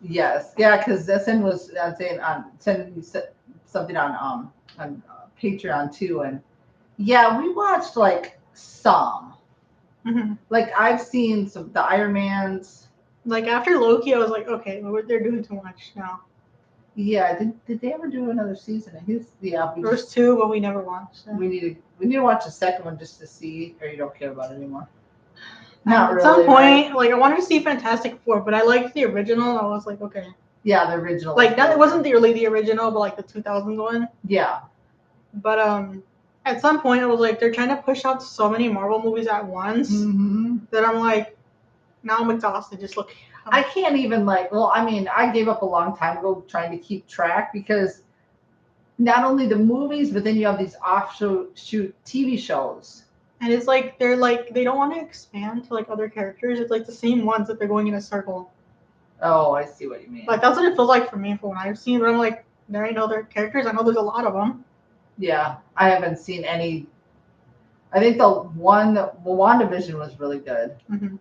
Yes. Yeah, because SN was saying sending something on Patreon too, and yeah, we watched like some. Mm-hmm. Like I've seen some the Iron Mans. Like after Loki, I was like, okay, they're doing too much now. Yeah, did they ever do another season? There was two, but we never watched them. We need to watch the second one just to see, or you don't care about it anymore. Not really. At some point, like I wanted to see Fantastic Four, but I liked the original. I was like, okay. Yeah, the original. Like that, it wasn't really the original, but like the 2000s one. Yeah. But at some point, I was like, they're trying to push out so many Marvel movies at once that I'm like, now I'm exhausted just looking at them. I can't even I gave up a long time ago trying to keep track because not only the movies, but then you have these offshoot TV shows. And it's like they don't want to expand to like other characters. It's like the same ones that they're going in a circle. Oh, I see what you mean. Like that's what it feels like for me for when I've seen. But I'm like, there ain't no other characters. I know there's a lot of them. Yeah, I haven't seen any. I think the WandaVision was really good. Mm-hmm.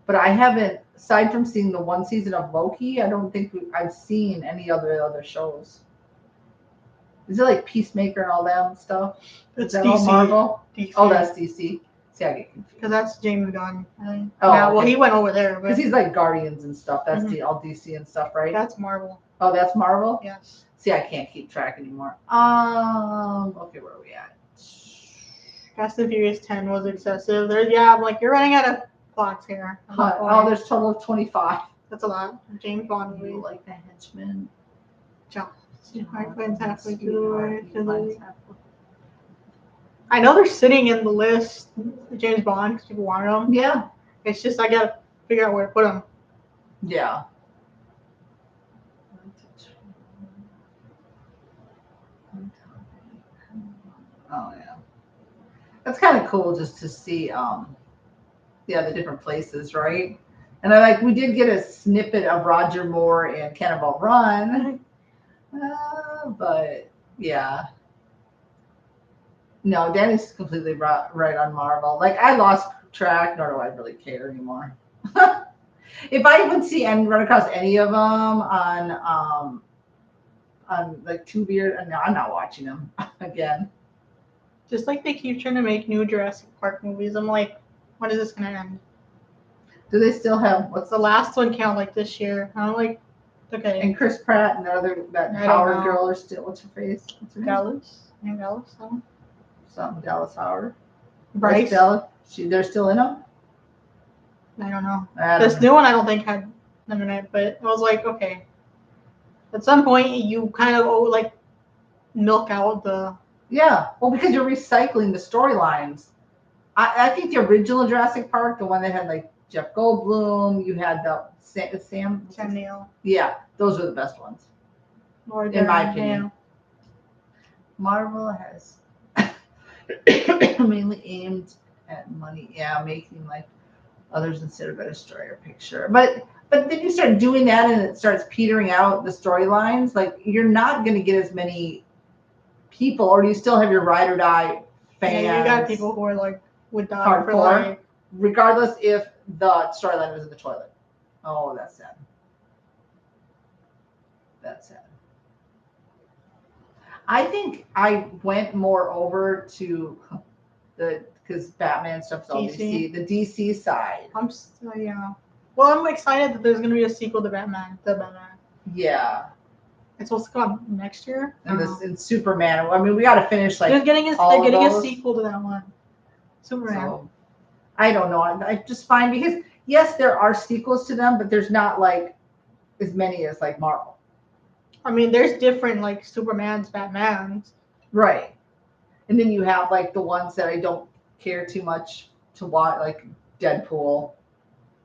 But I haven't, aside from seeing the one season of Loki, I don't think I've seen any other shows. Is it like Peacemaker and all that stuff? It's that DC. All Marvel? DC. Oh, that's DC. See, I get confused. Because that's James Gunn. Oh, yeah, well, he went over there. Because he's like Guardians and stuff. That's all DC and stuff, right? That's Marvel. Oh, that's Marvel? Yes. See, I can't keep track anymore. Okay, where are we at? Fast and Furious 10 was excessive. I'm like, you're running out of plots here. There's a total of 25. That's a lot. James Bond movie. Like the Henchman. John. Hartman's halfway through the I know they're sitting in the list, James Bond, because people wanted them. Yeah. It's just I gotta figure out where to put them. Yeah. Oh yeah. That's kind of cool just to see the different places, right? And I like we did get a snippet of Roger Moore and Cannonball Run, but yeah. No, Danny's completely right on Marvel. Like I lost track, nor do I really care anymore. If I would see and run across any of them on like Tubi, no, I'm not watching them again. Just like they keep trying to make new Jurassic Park movies. I'm like, when is this gonna end? Do they still have what's The last one came out like this year. I'm like, okay. and Chris Pratt and that I don't Howard know. girl are still what's her face? What's her name? Dallas? Yeah, Dallas. No? Something Dallas Howard. Bryce? Dallas. They're still in them? I don't know. I don't This know. new one I don't think had them in it, but I was like, okay. At some point, you kind of like milk out the. Yeah, well, because you're recycling the storylines. I think the original Jurassic Park, the one that had like Jeff Goldblum, you had the Sam Neill. Yeah, those are the best ones, in my opinion. Marvel has mainly aimed at money, making like others instead of a story or picture. But then you start doing that and it starts petering out the storylines. Like you're not going to get as many people, or you still have your ride or die fans. Yeah, you got people who are like would die hardcore, for life, regardless if the storyline was in the toilet. Oh, that's sad. That's sad. I think I went more over to because Batman stuff's all DC, the DC side. Yeah. Well, I'm excited that there's gonna be a sequel to Batman. Yeah. It's supposed to come out next year. And Superman. I mean, we got to finish like they're getting a sequel to that one. Superman. So, I don't know. I just find because yes, there are sequels to them, but there's not like as many as like Marvel. I mean, there's different like Supermans, Batmans. Right. And then you have like the ones that I don't care too much to watch, like Deadpool.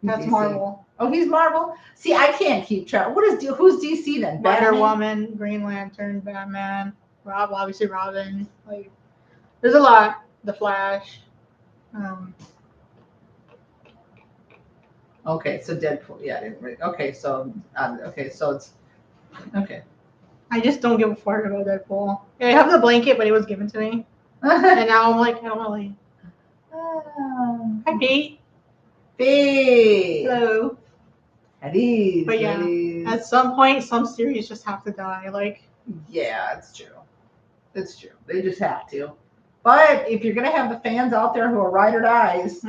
That's DC. Marvel. Oh, he's Marvel. See, I can't keep track. Who's DC then? Wonder Woman, Green Lantern, Batman, obviously Robin. Like, there's a lot. The Flash. Okay, so Deadpool. Yeah. Okay, so it's okay. I just don't give a fuck about Deadpool. Yeah, I have the blanket, but it was given to me, and now I'm like, I don't really. Hi, Pete. Pete. Hello. Eddie. But yeah, at some point, some series just have to die. Like. Yeah, it's true. It's true. They just have to. But if you're gonna have the fans out there who are ride or dies,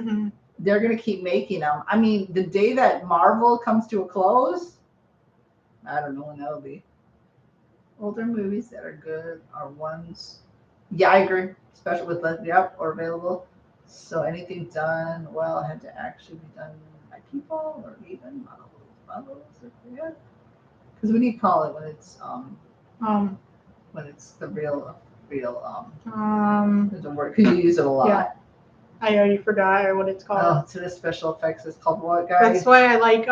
they're gonna keep making them. I mean, the day that Marvel comes to a close, I don't know when that'll be. Older movies that are good are ones. Yeah, I agree. Especially with or available. So anything done well had to actually be done by people or even models. Yeah. Because we need to call it when it's when it's the real there's a word because you use it a lot. Yeah. I already forgot what it's called. Oh, so the special effects is called what, guys? That's why I like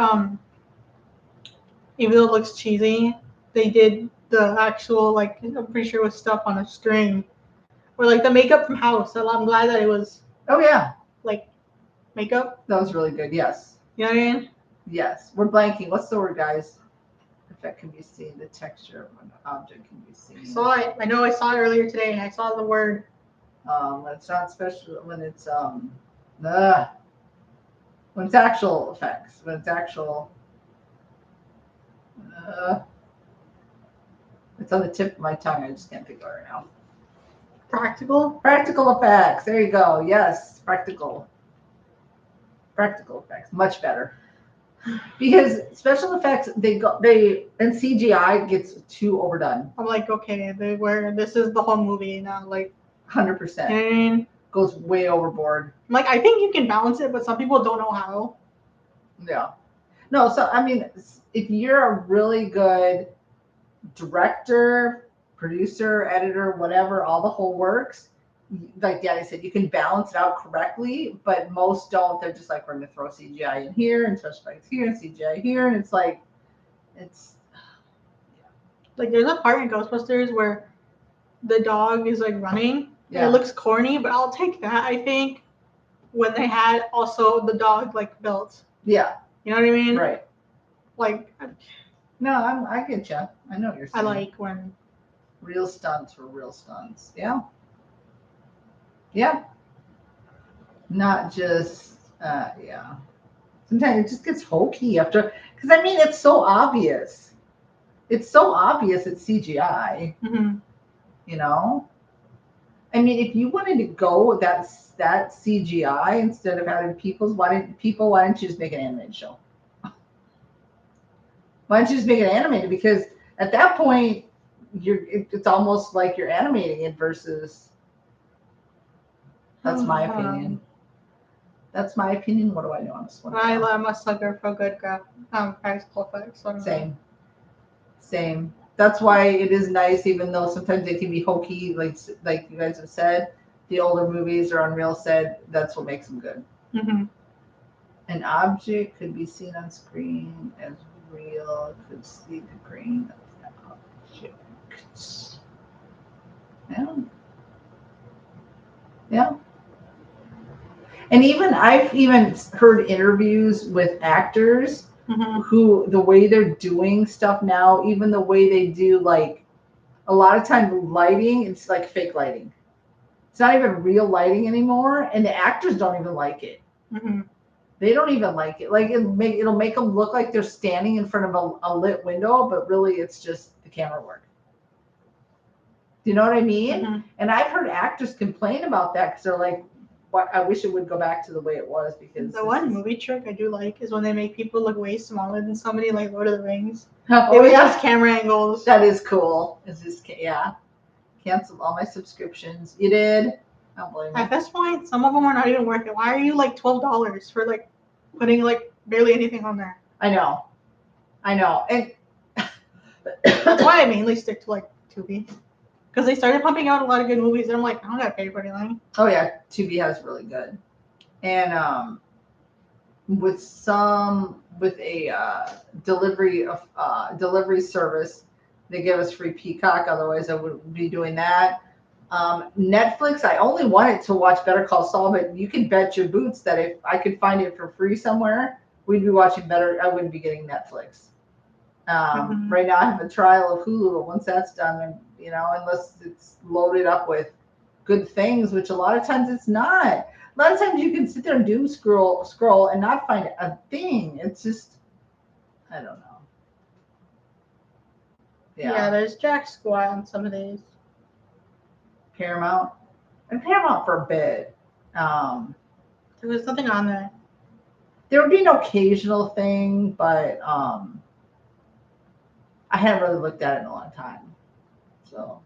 even though it looks cheesy, they did the actual like I'm pretty sure it was stuff on a string. Or like the makeup from House. I'm glad that it was like makeup. That was really good, yes. You know what I mean? Yes. We're blanking. What's the word, guys? Effect can be seen, the texture of an object can be seen. I know I saw it earlier today and I saw the word. When it's not special, when it's actual effects, when it's actual it's on the tip of my tongue. I just can't think of it right now. Practical effects. There you go. Yes, practical effects. Much better. Because special effects, and CGI gets too overdone. I'm like, okay, this is the whole movie now, like 100%. And goes way overboard. Like I think you can balance it, but some people don't know how. Yeah. No, so I mean, if you're a really good director, producer, editor, whatever, all the whole works, like Dani said, you can balance it out correctly, but most don't. They're just like, we're going to throw CGI in here and special effects here and CGI here. And it's like, like there's a part in Ghostbusters where the dog is like running. Yeah. And it looks corny, but I'll take that, I think. when they had also the dog like built. Yeah. You know what I mean? Right. Like. No, I get you. I know what you're saying. I like when real stunts were real stunts. Yeah. Yeah. Not just yeah. Sometimes it just gets hokey after because I mean it's so obvious. It's so obvious it's CGI. Mm-hmm. You know? I mean, if you wanted to go with that CGI instead of having why don't you just make an animated show? Why don't you just make it animated? Because at that point, it's almost like you're animating it versus. That's my opinion. That's my opinion. What do I know on this one? I'm a sucker for good practical effects. Same. That's why it is nice, even though sometimes they can be hokey, like you guys have said. The older movies or Unreal said that's what makes them good. Mm-hmm. An object could be seen on screen as real. Could see the grain of the object. Yeah. Yeah. And I've even heard interviews with actors who the way they're doing stuff now, even the way they do like a lot of times lighting, it's like fake lighting. It's not even real lighting anymore, and the actors don't even like it. Mm-hmm. They don't even like it. Like it'll make them look like they're standing in front of a lit window, but really it's just the camera work. Do you know what I mean? Mm-hmm. And I've heard actors complain about that because they're like, I wish it would go back to the way it was because the one movie trick I do like is when they make people look way smaller than somebody, like Lord of the Rings. Oh, it was just camera angles. That is cool. It's just canceled all my subscriptions. You did? I don't blame you. At this point, some of them are not even worth it. Why are you like $12 for like putting like barely anything on there? I know, and that's why I mainly stick to like Tubi. Because they started pumping out a lot of good movies, and I'm like, I don't gotta pay for anything. Oh yeah, Tubi has really good, and with a delivery service, they give us free Peacock. Otherwise, I wouldn't be doing that. Netflix, I only wanted to watch Better Call Saul, but you can bet your boots that if I could find it for free somewhere, we'd be watching better. I wouldn't be getting Netflix. Right now I have a trial of Hulu, but once that's done, unless it's loaded up with good things, which a lot of times it's not. A lot of times you can sit there and doom scroll and not find a thing. It's just, I don't know. Yeah, there's Jack Squat on some of these. Paramount for a bit. There was nothing on there. There would be an occasional thing, but I haven't really looked at it in a long time. So.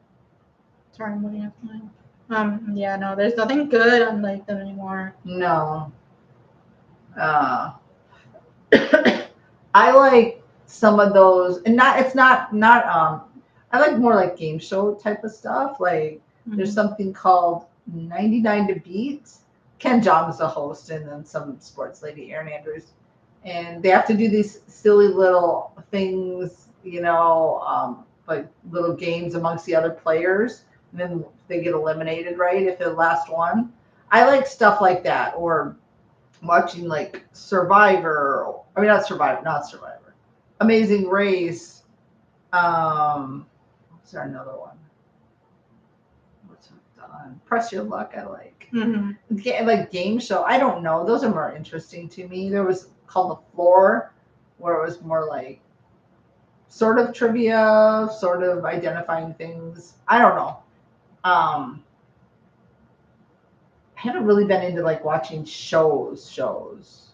Sorry, I'm looking at mine. Yeah, no, there's nothing good on like them anymore. No. I like some of those, and it's not. I like more like game show type of stuff. Like there's something called 99 to Beat. Ken Jeong is the host, and then some sports lady, Erin Andrews, and they have to do these silly little things, like little games amongst the other players, and then they get eliminated, right? If they're the last one. I like stuff like that, or watching like Survivor. I mean, not Survivor. Amazing Race. What's there another one? What's done? Press Your Luck. I like. Like game show. I don't know. Those are more interesting to me. There was called The Floor, where it was more like sort of trivia, sort of identifying things. I don't know. I haven't really been into like watching shows.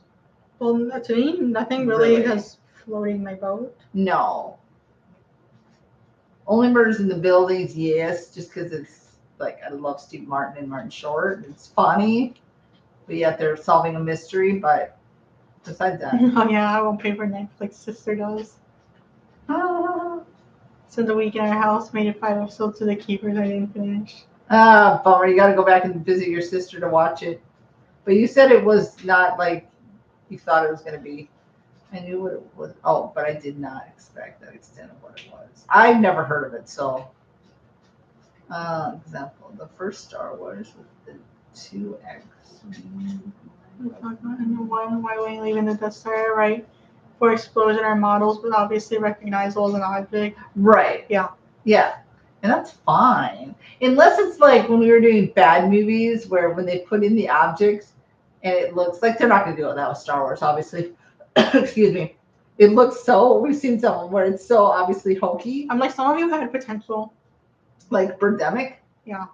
Well, to me, nothing really has floating my boat. No. Only Murders in the Buildings, yes, just because it's like I love Steve Martin and Martin Short. It's funny, but yet they're solving a mystery. But besides that, oh yeah, I won't pay for Netflix. Sister does. Spent a week in our house, made it 5 episodes to The Keepers. I didn't finish. Bummer. You got to go back and visit your sister to watch it. But you said it was not like you thought it was going to be. I knew what it was. Oh, but I did not expect that extent of what it was. I've never heard of it. So, example, the first Star Wars with the 2x. Why were you leaving the Death Star right for explosion or models, but obviously recognizable as an object? Right. Yeah. Yeah. And that's fine. Unless it's like when we were doing bad movies where when they put in the objects and it looks like they're not going to do that with Star Wars, obviously. Excuse me. It looks so, we've seen some where it's so obviously hokey. I'm like, some of you had potential. Like Birdemic. Yeah.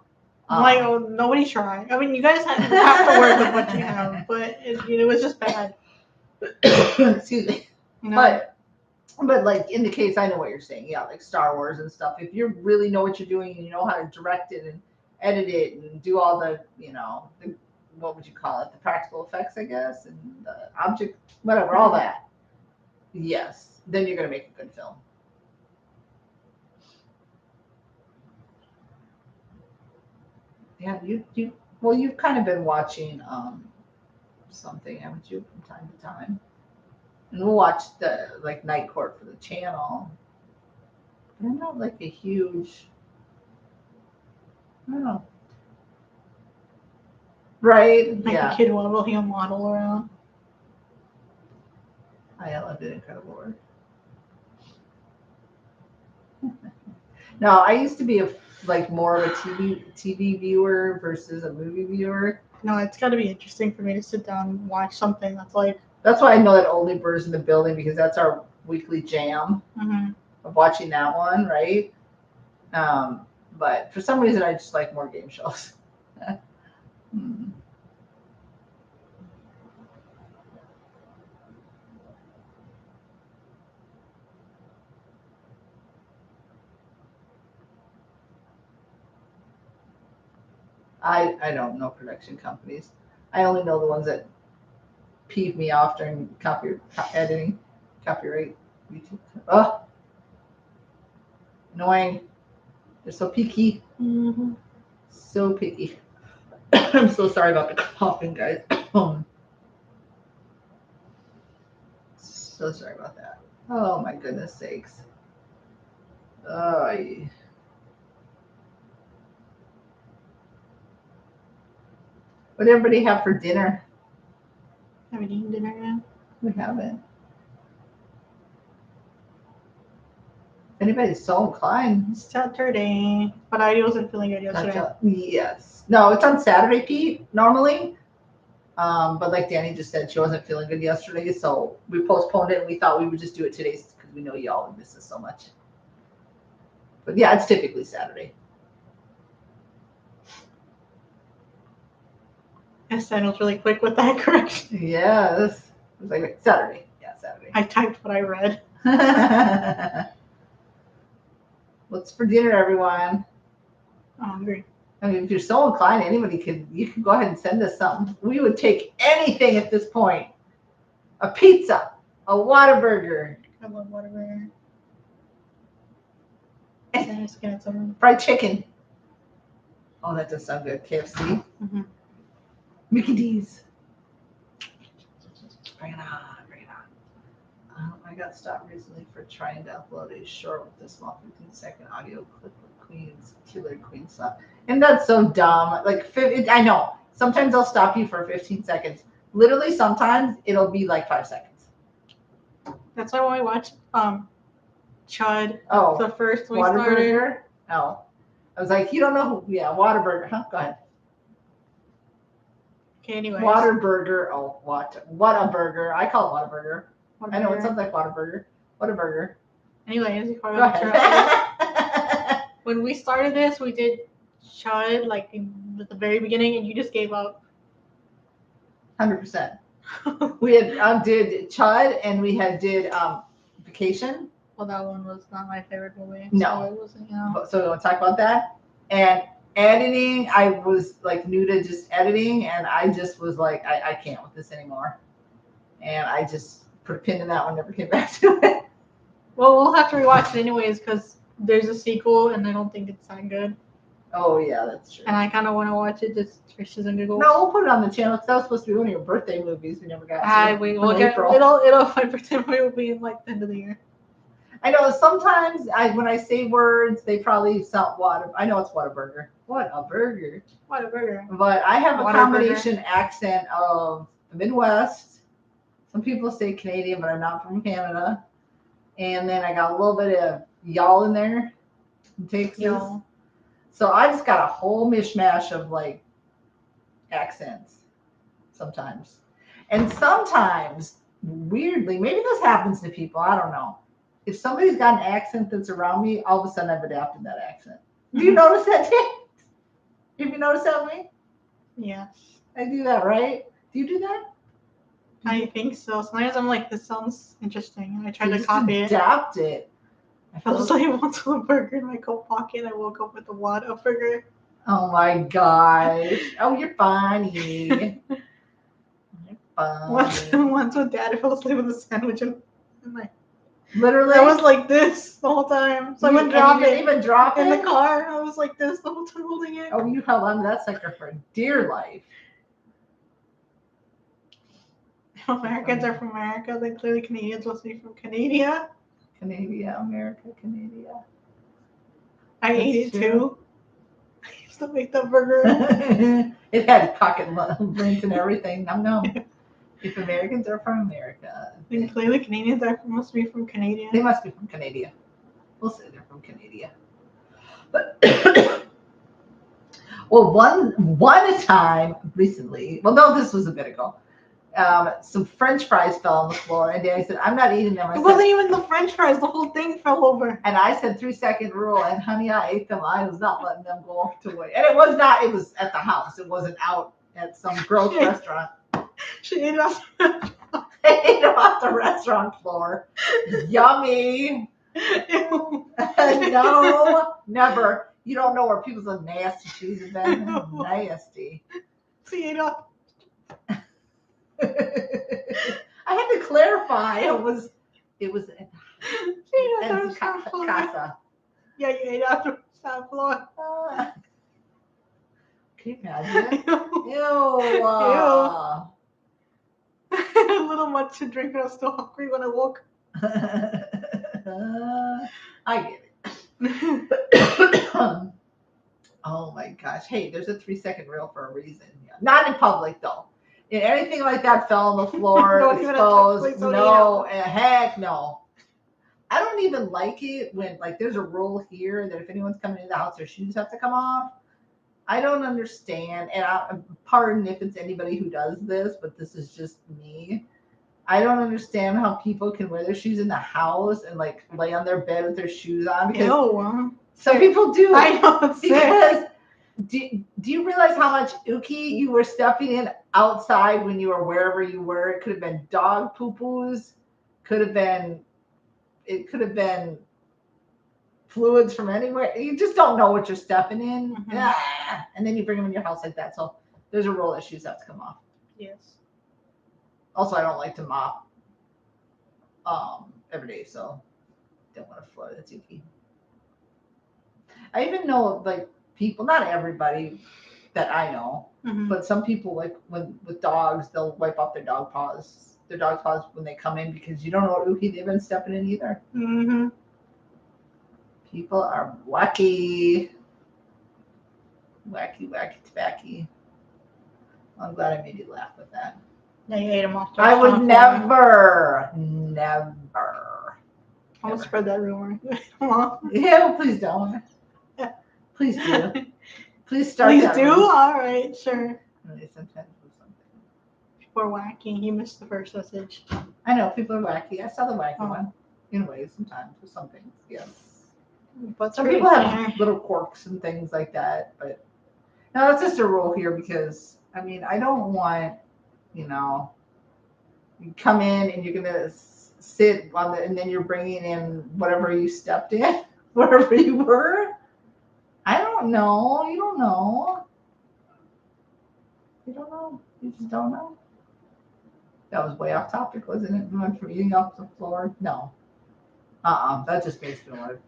I'm like, oh, nobody tried. I mean, you guys have to work with what you have, but it was just bad. Excuse me. You know? But like in the case, I know what you're saying. Yeah, like Star Wars and stuff. If you really know what you're doing and you know how to direct it and edit it and do all the, what would you call it? The practical effects, I guess, and the object, whatever, all that. Yes, then you're going to make a good film. Yeah, you've kind of been watching something, haven't you, from time to time? And we'll watch the Night Court for the channel. But I'm not like a huge, I don't know. Right? Like a kid wobbling a model around. I loved it. Incredible work. No, I used to be more of a TV viewer versus a movie viewer. No, it's got to be interesting for me to sit down and watch something that's like. That's why I know that Only Birds in the Building, because that's our weekly jam of watching that one, right? But for some reason, I just like more game shows. I don't know production companies. I only know the ones that peeve me off during copyright YouTube. Oh, annoying. They're so picky. So picky. I'm so sorry about the coughing, guys. So sorry about that. Oh my goodness sakes. Oh, what did everybody have for dinner? Haven't eaten dinner yet. We haven't. Anybody's so inclined. It's Saturday, but I wasn't feeling good yesterday. Yes. No, it's on Saturday, Pete, normally. But like Dani just said, she wasn't feeling good yesterday, so we postponed it and we thought we would just do it today because we know y'all would miss us so much. But yeah, it's typically Saturday. Yes, I was really quick with that correction. Yes. It was like Saturday. Yeah, Saturday. I typed what I read. What's for dinner, everyone? I'm hungry. I mean, if you're so inclined, you could go ahead and send us something. We would take anything at this point. A pizza, a Whataburger. I love Whataburger. Fried chicken. Oh, that does sound good. KFC. Mickey D's. Bring it on. Bring it on. I got stopped recently for trying to upload a short with a small 15-second audio clip of Queen's Killer Queen song. And that's so dumb. I know. Sometimes I'll stop you for 15 seconds. Literally, sometimes it'll be like 5 seconds. That's why when we watched Chud, the first we started. Oh. I was like, you don't know who. Yeah, Whataburger. Huh? Go ahead. Okay, anyways. Whataburger. Oh, what a burger. I call it Whataburger. I know it sounds like Whataburger. Whataburger. Anyways, go ahead. When we started this, we did Chud at the very beginning, and you just gave up. 100%. We had did Chud, and we did Vacation. Well, that one was not my favorite movie. No. So it wasn't, you know. So we want to talk about that. And editing, I was new to just editing, and I just was like, I can't with this anymore. And I just put a pin in that one, never came back to it. Well, we'll have to rewatch it anyways because there's a sequel, and I don't think it's that good. Oh yeah, that's true. And I kind of want to watch it just for shits and giggles. No, we'll put it on the channel because that was supposed to be one of your birthday movies. We never got to. We'll get it'll my birthday movie will be in the end of the year. I know sometimes when I say words, they probably sound water. I know it's Whataburger. What a burger. Whataburger. But I have a Whataburger. combination accent of the Midwest. Some people say Canadian, but I'm not from Canada. And then I got a little bit of y'all in there in Texas. Y'all. So I just got a whole mishmash of like accents sometimes. And sometimes, weirdly, maybe this happens to people, I don't know. If somebody's got an accent that's around me, all of a sudden I've adapted that accent. Do you notice that, Tim? Have you noticed that with me? Yes. I do that, right? Do you do that? I think so. Sometimes I'm like, this sounds interesting. And I try to copy it. Adapt it. I was like, I want a burger in my coat pocket. I woke up with a Whataburger. Oh my gosh. Oh, you're funny. You're funny. Once with Dad, I fell asleep with a sandwich in my. Literally? I was like this the whole time. So I wouldn't drop it. You didn't even drop it? In the car. I was like this the whole time holding it. Oh, you held on to that sucker for dear life. Americans are from America. Then clearly Canadians must be from Canada. Canada, America, Canada. I ate it too. I used to make that burger. It had pocket links and everything. No. If Americans are from America, then clearly Canadians must be from Canada. They must be from Canada. We'll say they're from Canada. But well, one time recently. Well, no, this was a bit ago. Some French fries fell on the floor, and Danny said, "I'm not eating them." It wasn't even the French fries; the whole thing fell over. And I said, 3-second rule, and honey, I ate them. I was not letting them go to waste. And it was not. It was at the house. It wasn't out at some gross restaurant. She ate it off. I ate them off the restaurant floor. Yummy. No, never. You don't know where people's nasty cheese have been. Nasty. She ate off. I had to clarify. It was at casa. Yeah, you ate off the floor. Can you imagine? Ew. A little much to drink, but I was still hungry when I woke. I get it. Oh my gosh. Hey, there's a 3-second rule for a reason. Yeah. Not in public though. If anything like that fell on the floor, exposed. No, heck no. I don't even like it when like there's a rule here that if anyone's coming into the house, their shoes have to come off. I don't understand, and pardon if it's anybody who does this, but this is just me. I don't understand how people can wear their shoes in the house and like lay on their bed with their shoes on. Because some people do. I know. Because do you realize how much ookie you were stepping in outside when you were wherever you were? It could have been dog poo-poos. It could have been fluids from anywhere. You just don't know what you're stepping in. Mm-hmm. Yeah. And then you bring them in your house like that. So there's a rule that shoes have to come off. Yes. Also, I don't like to mop every day, so don't want to floor that's icky. I even know like people, not everybody that I know, but some people like with dogs, they'll wipe off their dog's paws when they come in because you don't know what ookie they've been stepping in either. Mm-hmm. People are wacky. Wacky, tabacky. I'm glad I made you laugh with that. Yeah, you ate them off. I would never. I'll spread that rumor. Yeah, please don't. Please do. Please start. Please do? Rumor. All right, sure. Sometimes do something. People are wacky. You missed the first message. I know, people are wacky. I saw the wacky one. In ways, sometimes, with some things, yes. But some people have little quirks and things like that, but no, that's just a rule here because I mean I don't want, you come in and you're gonna sit on and then you're bringing in whatever you stepped in, wherever you were. I don't know. You don't know. You don't know. You just don't know. That was way off topic, wasn't it? We went from eating off the floor. No. That just makes me want to.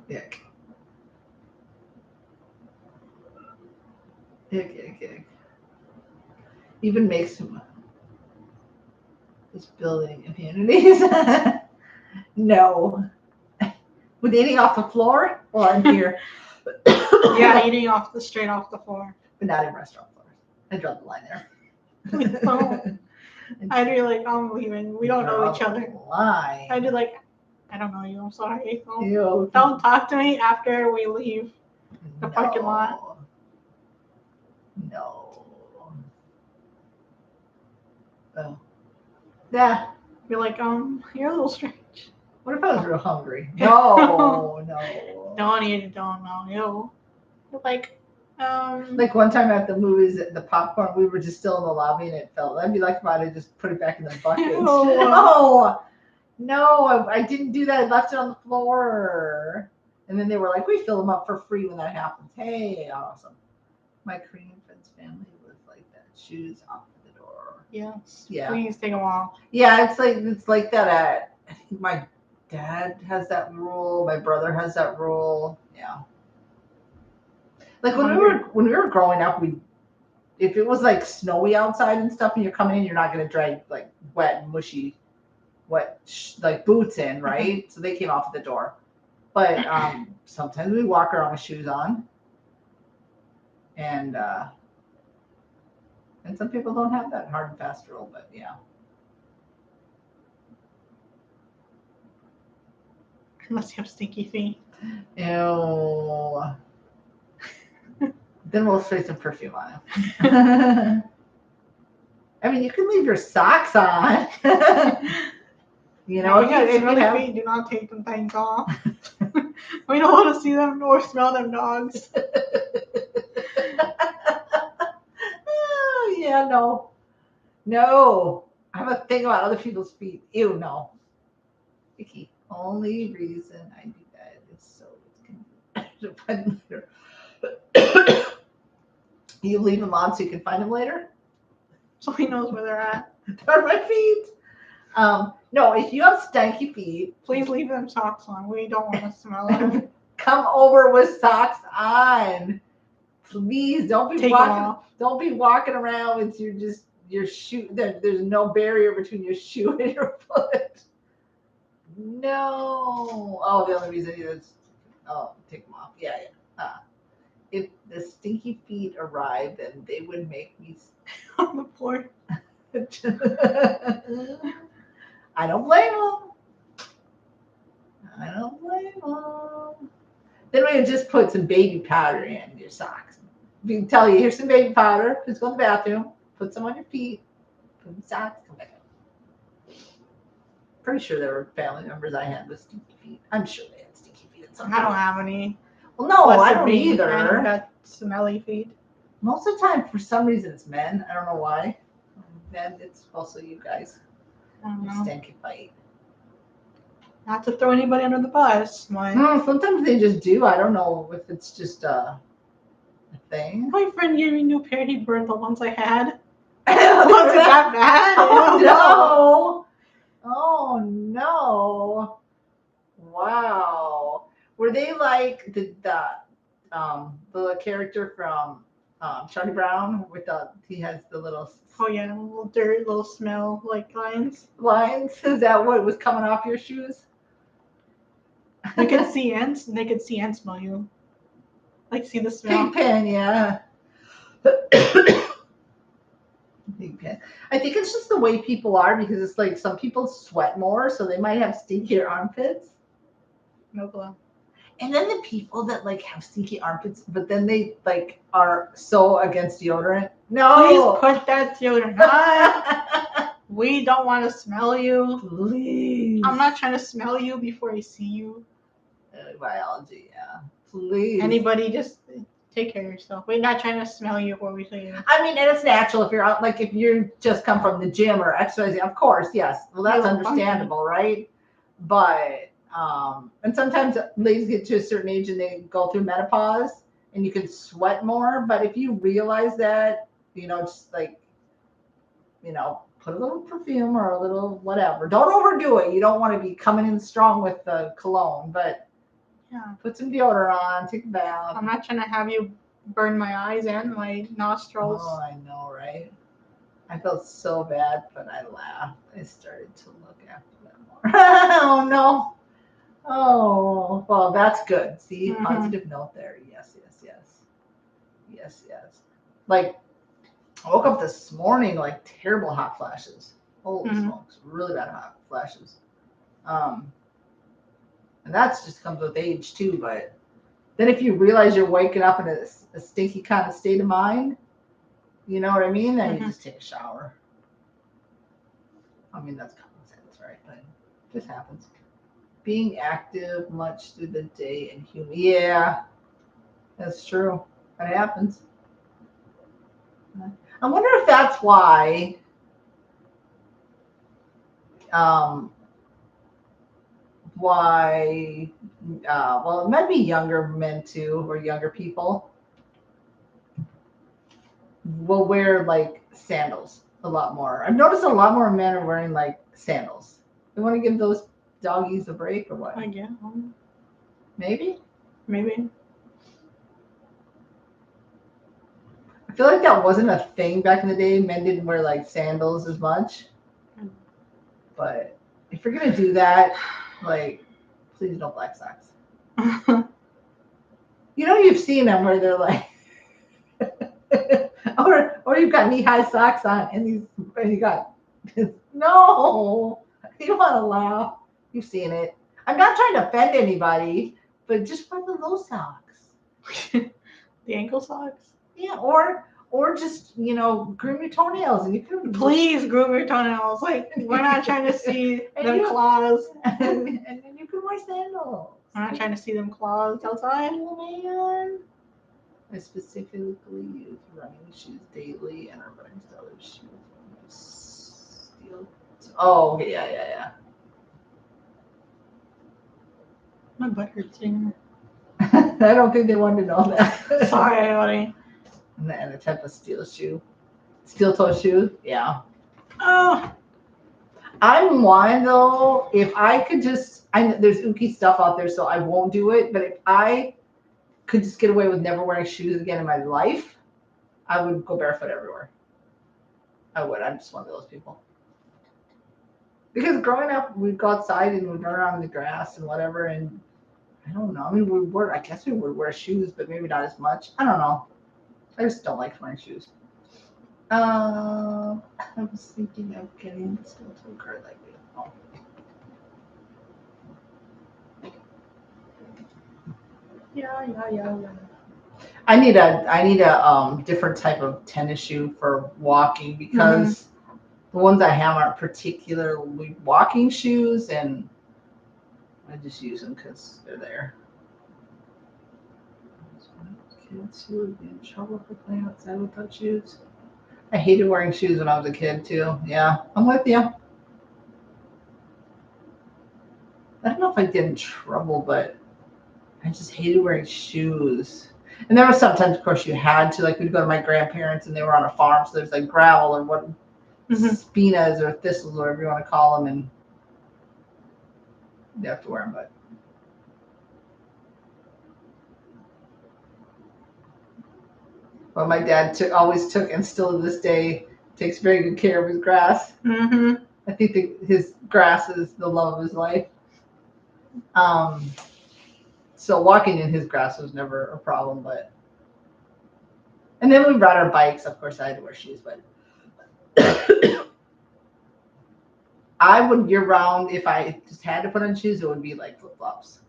Ick. Even makes him. Just building immunities. No. With eating off the floor or in here? Yeah, eating straight off the floor. But not in restaurant floors. I draw the line there. I'd be like, I'm leaving. We don't know each other. Why? I'd be like, I don't know you. I'm sorry. Ew. Don't talk to me after we leave the parking lot. No. Oh. Yeah. You're like, you're a little strange. What if I was real hungry? No, no. Dani, don't know you. Like, Like one time at the movies, the popcorn, we were just still in the lobby and it fell. I'd be like, if I'd just put it back in the bucket. No, I didn't do that. I left it on the floor. And then they were like, we fill them up for free when that happens. Hey, awesome. My Korean friend's family was like that. Shoes off the door. Yes. Yeah. Please take them off. Yeah, it's like that at, I think my dad has that rule. My brother has that rule. Yeah. Like when we were growing up, if it was like snowy outside and stuff, and you're coming in, you're not gonna drag like wet, mushy, like boots in, right? Mm-hmm. So they came off at the door. But sometimes we walk around with shoes on, and some people don't have that hard and fast rule. But yeah. Unless you have stinky feet. Ew. Then we'll spray some perfume on him. I mean, you can leave your socks on. You know, feet, do not take them things off. We don't want to see them or smell them dogs. Oh, yeah, no. No. I have a thing about other people's feet. Ew, no. Vicky, only reason I do that is so it's convenient. You leave them on so you can find them later? So he knows where they're at. They're my feet. No, if you have stanky feet, please leave them socks on. We don't want to smell them. Come over with socks on. Please don't be walking around with your shoe. There's no barrier between your shoe and your foot. No. Oh, the only reason is take them off. Yeah. If the stinky feet arrived, then they would make me on the floor. I don't blame them. Then we would just put some baby powder in your socks. We can tell you, here's some baby powder. Just go to the bathroom. Put some on your feet. Put some socks. Come back up. Pretty sure there were family members I had with stinky feet. I'm sure they had stinky feet. I don't have any. Well, no, I don't either. I got smelly feet. Most of the time, for some reason, it's men. I don't know why. Then it's also you guys. Stinky feet. Not to throw anybody under the bus. No, sometimes they just do. I don't know if it's just a thing. My friend gave me a new pair. He burned the ones I had. Was it that bad? Oh, no. Oh, no. Wow. Were they like the character from Charlie Brown with he has the little little dirt, little smell like lines. Is that what was coming off your shoes? They could see ants and they could see and smell you. Like see the smell. Pigpen, yeah. Pigpen. I think it's just the way people are because it's like some people sweat more, so they might have stinkier armpits. No clue. And then the people that like have stinky armpits, but then they like are so against deodorant. No, please put that deodorant on. We don't want to smell you. Please. I'm not trying to smell you before I see you. Biology, yeah. Please. Anybody, just take care of yourself. We're not trying to smell you before we see you. I mean, and it's natural if you're out, like if you just come from the gym or exercising, of course, yes. Well, that's understandable, right? But and sometimes ladies get to a certain age and they go through menopause and you can sweat more. But if you realize that, just like, put a little perfume or a little whatever. Don't overdo it. You don't want to be coming in strong with the cologne, but put some deodorant on, take a bath. I'm not trying to have you burn my eyes and my nostrils. Oh, I know, right? I felt so bad, but I laughed. I started to look after them more. Oh no. Oh, well, that's good. See, positive note there. Yes, yes, yes. Yes, yes. Like, I woke up this morning like terrible hot flashes. Holy smokes, really bad hot flashes. And that's just comes with age too. But then if you realize you're waking up in a stinky kind of state of mind, you know what I mean? Then you just take a shower. I mean, that's common sense, right? But it just happens. Being active much through the day and human. Yeah, that's true. That happens. I wonder if that's why. Um, why? Well, it might be younger men too, or younger people will wear like sandals a lot more. I've noticed a lot more men are wearing like sandals. You want to give those doggies a break or what? I guess. Maybe. I feel like that wasn't a thing back in the day. Men didn't wear like sandals as much. But if you're gonna do that, like, please no black socks. You know, you've seen them where they're like, or you've got knee-high socks on, and you got no. You don't want to laugh. You've seen it. I'm not trying to offend anybody, but just wear the low socks. The ankle socks. Yeah, or just groom your toenails, and you can please groom your toenails. Like, we're not trying to see them claws, and then you can wear sandals. I'm not trying to see them claws outside. Oh man. I specifically use running shoes daily and are running stellar shoes. Oh, okay, yeah. My butt hurts anymore. I don't think they wanted to know that. Sorry, buddy. And the type of steel toe shoe. Yeah. Oh. I'm one though. If I could there's ooky stuff out there, so I won't do it. But if I could just get away with never wearing shoes again in my life, I would go barefoot everywhere. I would. I'm just one of those people. Because growing up, we'd go outside and we'd run around in the grass and whatever. And I don't know. I mean, I guess we would wear shoes, but maybe not as much. I don't know. I just don't like wearing shoes. I was thinking of getting a steel-toe card like this. Oh. Yeah. I need a different type of tennis shoe for walking because the ones I have aren't particularly walking shoes, and I just use them because they're there. Kids who would be in trouble for playing outside without shoes. I hated wearing shoes when I was a kid too. Yeah, I'm with you. I don't know if I get in trouble, but I just hated wearing shoes. And there were sometimes, of course, you had to, like, we'd go to my grandparents and they were on a farm, so there's like gravel or what, spinas or thistles, whatever you want to call them, and you have to wear them. But my dad always took, and still to this day, takes very good care of his grass. I think his grass is the love of his life. So walking in his grass was never a problem, and then we ride our bikes. Of course, I had to wear shoes, but I would year round, if I just had to put on shoes, it would be like flip flops,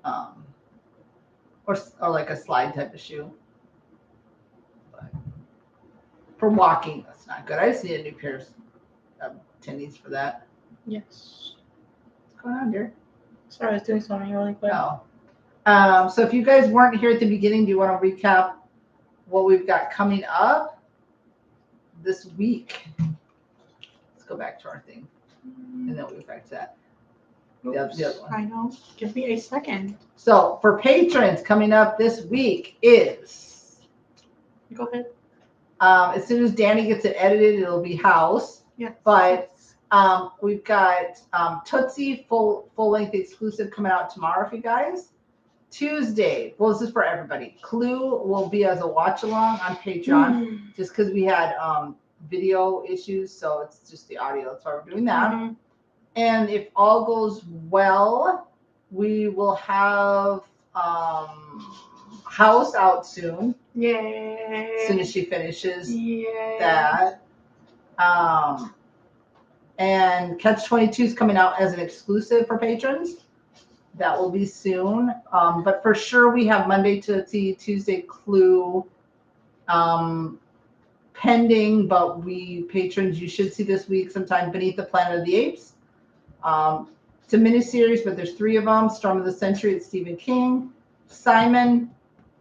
or like a slide type of shoe. But for walking, that's not good. I just need a new pair of tennies for that. Yes. What's going on, dear? Sorry, I was doing something really quick. Oh. So if you guys weren't here at the beginning, do you want to recap what we've got coming up this week? Let's go back to our thing, and then we'll get back to that. The other one. I know. Give me a second. So for patrons, coming up this week is. Go ahead. As soon as Dani gets it edited, it'll be house. Yeah. But we've got Tootsie full length exclusive coming out tomorrow for you guys. Tuesday, well, this is for everybody. Clue will be as a watch along on Patreon, just because we had video issues, so it's just the audio. That's why we're doing that. Mm-hmm. And if all goes well, we will have House out soon. Yay! As soon as she finishes that. And Catch 22 is coming out as an exclusive for patrons. That will be soon. But for sure, we have Monday to Tuesday Clue pending. But patrons, you should see this week sometime Beneath the Planet of the Apes. It's a miniseries, but there's 3 of them. Storm of the Century, it's Stephen King. Simon,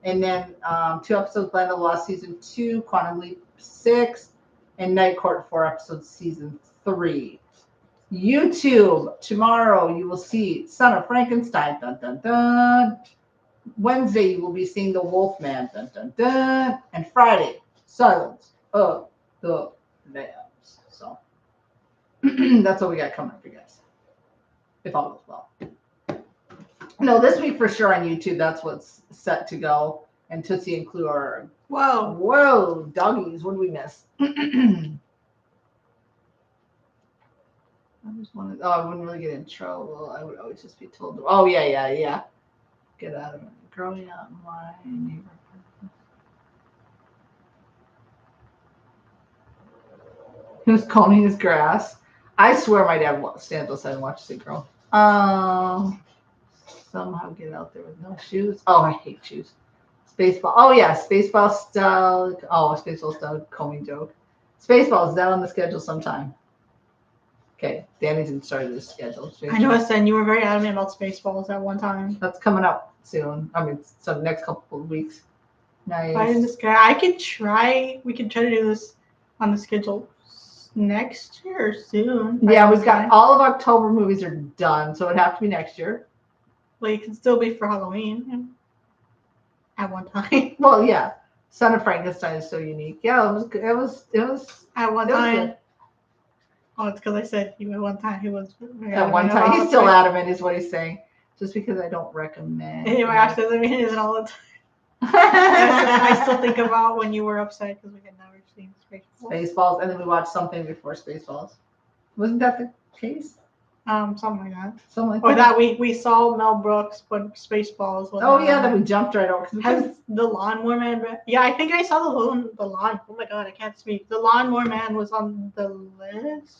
and then 2 episodes, Land of the Lost Season 2, Quantum Leap 6, and Night Court 4 episodes, Season 3. YouTube, tomorrow you will see Son of Frankenstein, dun dun dun. Wednesday you will be seeing The Wolfman, dun dun dun. And Friday, Silence of the Lambs. So that's what we got coming up for you guys. If all goes well. No, this week for sure on YouTube, that's what's set to go. And Tootsie and Clue are. Whoa, doggies. What did we miss? I just wanted. Oh, I wouldn't really get in trouble. I would always just be told. Oh, yeah. Get out of it. Growing up in my neighborhood. He was combing his grass. I swear my dad stands outside and watches it grow. Somehow get out there with no shoes. Oh, I hate shoes. Spaceball. Oh, yeah. Spaceball style. Oh, Spaceball style combing joke. Spaceball, is that on the schedule sometime? Okay. Danny's in charge of the schedule. I know, Sen, you were very adamant about Spaceballs at one time. That's coming up soon. I mean, so next couple of weeks. Nice. I could try. We could try to do this on the schedule next year or soon. Yeah, we've got all of October movies are done, so it'd have to be next year. Well, it can still be for Halloween at one time. Well, yeah. Son of Frankenstein is so unique. Yeah, it was at one time. Good. Oh, it's because I said at one time he was. At one time, he's still adamant, is what he's saying. Just because I don't recommend. Yeah, my gosh, doesn't mean it isn't all the time. I still think about when you were upset because we had never seen Spaceballs, and then we watched something before Spaceballs. Wasn't that the case? Something like that. Or that we saw Mel Brooks, but Spaceballs was. Oh yeah, that we jumped right over. Has the Lawnmower Man? Yeah, I think I saw the lawn. Oh my god, I can't speak. The Lawnmower Man was on the list.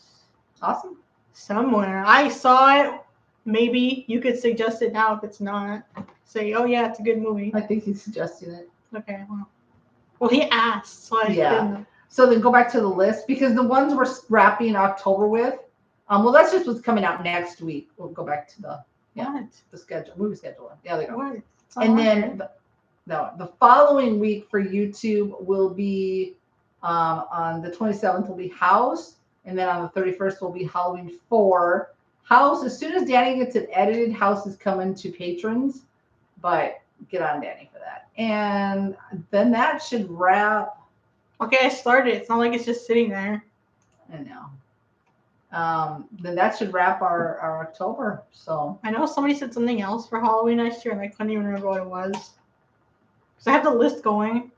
Awesome. Somewhere I saw it. Maybe you could suggest it now if it's not. Say, oh yeah, it's a good movie. I think he's suggesting it. Okay, well he asked, so yeah. So then go back to the list because the ones we're wrapping October with. Well, that's just what's coming out next week. We'll go back to the schedule, movie schedule. Yeah, there you go. And then the following week for YouTube will be on the 27th will be House, and then on the 31st will be Halloween 4. House, as soon as Dani gets it edited, House is coming to patrons, but get on Dani for that. And then that should wrap. Okay, I started. It's not like it's just sitting there. I know. Then that should wrap our October. So I know somebody said something else for Halloween next year, and I couldn't even remember what it was. Because I have the list going.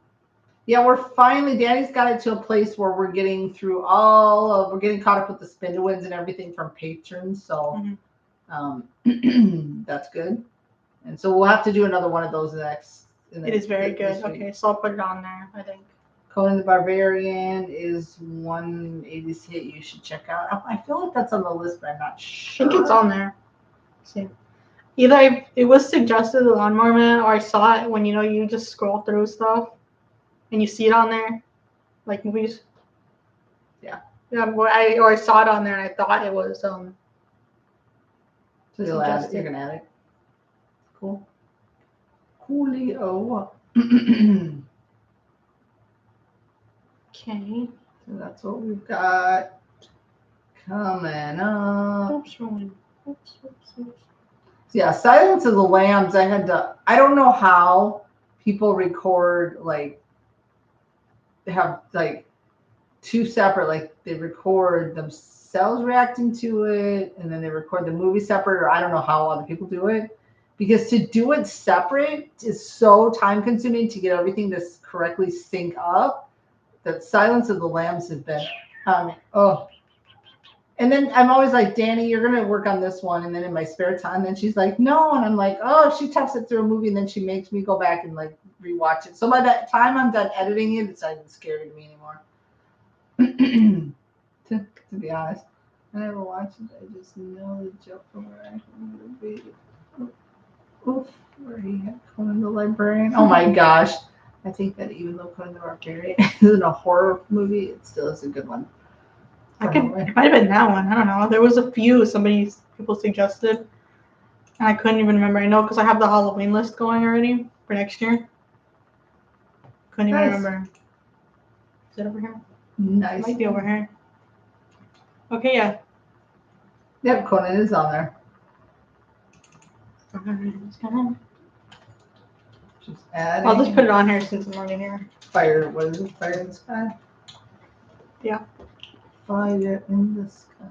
Yeah, Dani's got it to a place where we're getting through we're getting caught up with the spin to wins and everything from patrons. So that's good. And so we'll have to do another one of those next. It is very good. Okay, so I'll put it on there, I think. Conan the Barbarian is 180's hit you should check out. I feel like that's on the list, but I'm not sure. I think it's on there. See. Either it was suggested the Lawnmower Man, or I saw it when you just scroll through stuff and you see it on there, like movies. Yeah. Yeah, or I saw it on there and I thought it was So you're gonna add it. Cool. Coolio. Okay. So that's what we've got coming up. Oops. Yeah, Silence of the Lambs. I don't know how people record have two separate, they record themselves reacting to it and then they record the movie separate, or I don't know how other people do it. Because to do it separate is so time consuming to get everything to correctly sync up. that Silence of the Lambs has been. Oh. And then I'm always like, Dani, you're gonna work on this one, and then in my spare time, then she's like, no, and I'm like, oh, she toughs it through a movie, and then she makes me go back and like rewatch it. So by that time I'm done editing it, it's not even scary to me anymore. to be honest, I never watched it. I just know the joke from where I would be. Oof, where he had Conan the Librarian. Oh my gosh, I think that even though Conan the Barbarian isn't a horror movie, it still is a good one. It might have been that one. I don't know. There was a few people suggested, and I couldn't even remember. I know because I have the Halloween list going already for next year. Couldn't even remember. Is it over here? Nice. It might be over here. Okay, yeah. Yep, Conan is on there. Just adding. I'll just put it on here since I'm already here. Fire, what is it? Fire in the Sky? Yeah. Fire in the Sky.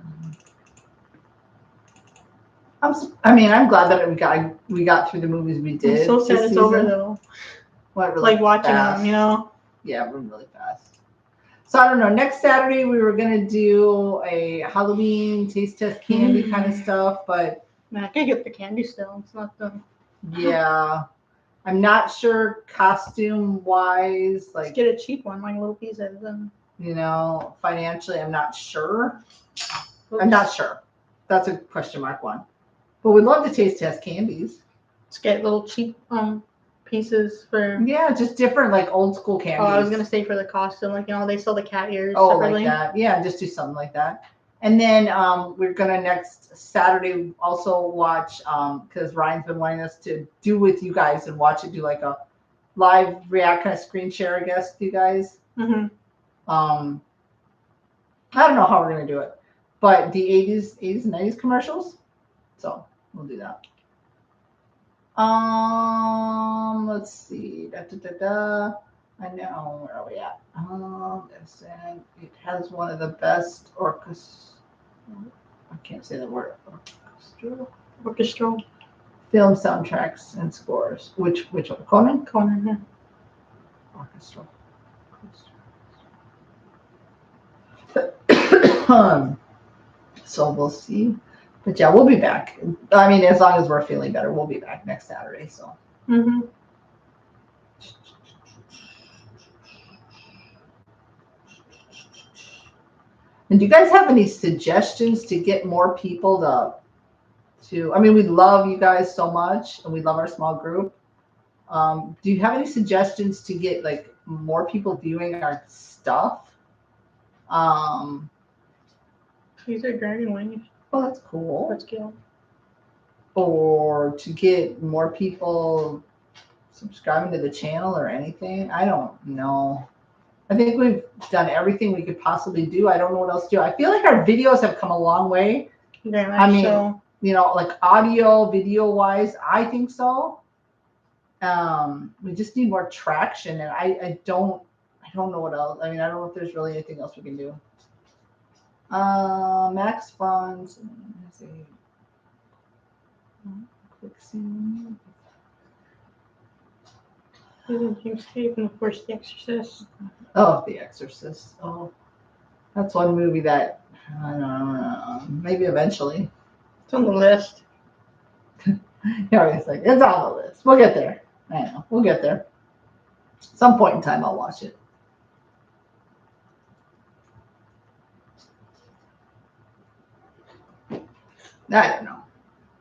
I'm glad that we got through the movies we did. I'm so sad it's over though. What, really like watching fast. them, you know? Yeah, we're really fast. So I don't know. Next Saturday we were gonna do a Halloween taste test candy kind of stuff, but man, I can't get the candy still. It's not done. Yeah. I'm not sure costume wise, like just get a cheap one, like little pieces, and financially I'm not sure. Oops. I'm not sure. That's a question mark one. But we'd love to taste test candies. Just get little cheap pieces for just different like old school candies. Oh, I was gonna say for the costume, like they sell the cat ears. Oh, separately. Like that. Yeah, just do something like that. And then we're gonna next Saturday also watch because Ryan's been wanting us to do with you guys and watch it, do like a live react kind of screen share, I guess, with you guys. Mm-hmm. I don't know how we're gonna do it, but the 80s and 90s commercials. So we'll do that. Let's see. I know, where are we at? It has one of the best I can't say the word. Orchestral film soundtracks and scores. Which one? Conan? Conan, yeah. Orchestral. So we'll see. But yeah, we'll be back. I mean, as long as we're feeling better, we'll be back next Saturday. So. Mm-hmm. And do you guys have any suggestions to get more people to? I mean, we love you guys so much, and we love our small group. Do you have any suggestions to get like more people viewing our stuff? These are dragon wings. Oh, that's cool. That's cute. Or to get more people subscribing to the channel or anything? I don't know. I think we've done everything we could possibly do. I don't know what else to do. I feel like our videos have come a long way. Very much so. Like audio, video wise, I think so. We just need more traction, and I don't know what else. I mean, I don't know if there's really anything else we can do. Max funds. Let's see. Quick scene. Dreamscape and of course The Exorcist. Oh, The Exorcist. Oh, that's one movie that I don't know. Maybe eventually. It's on the list. Yeah, it's on the list. We'll get there. I know. We'll get there. Some point in time, I'll watch it. I don't know.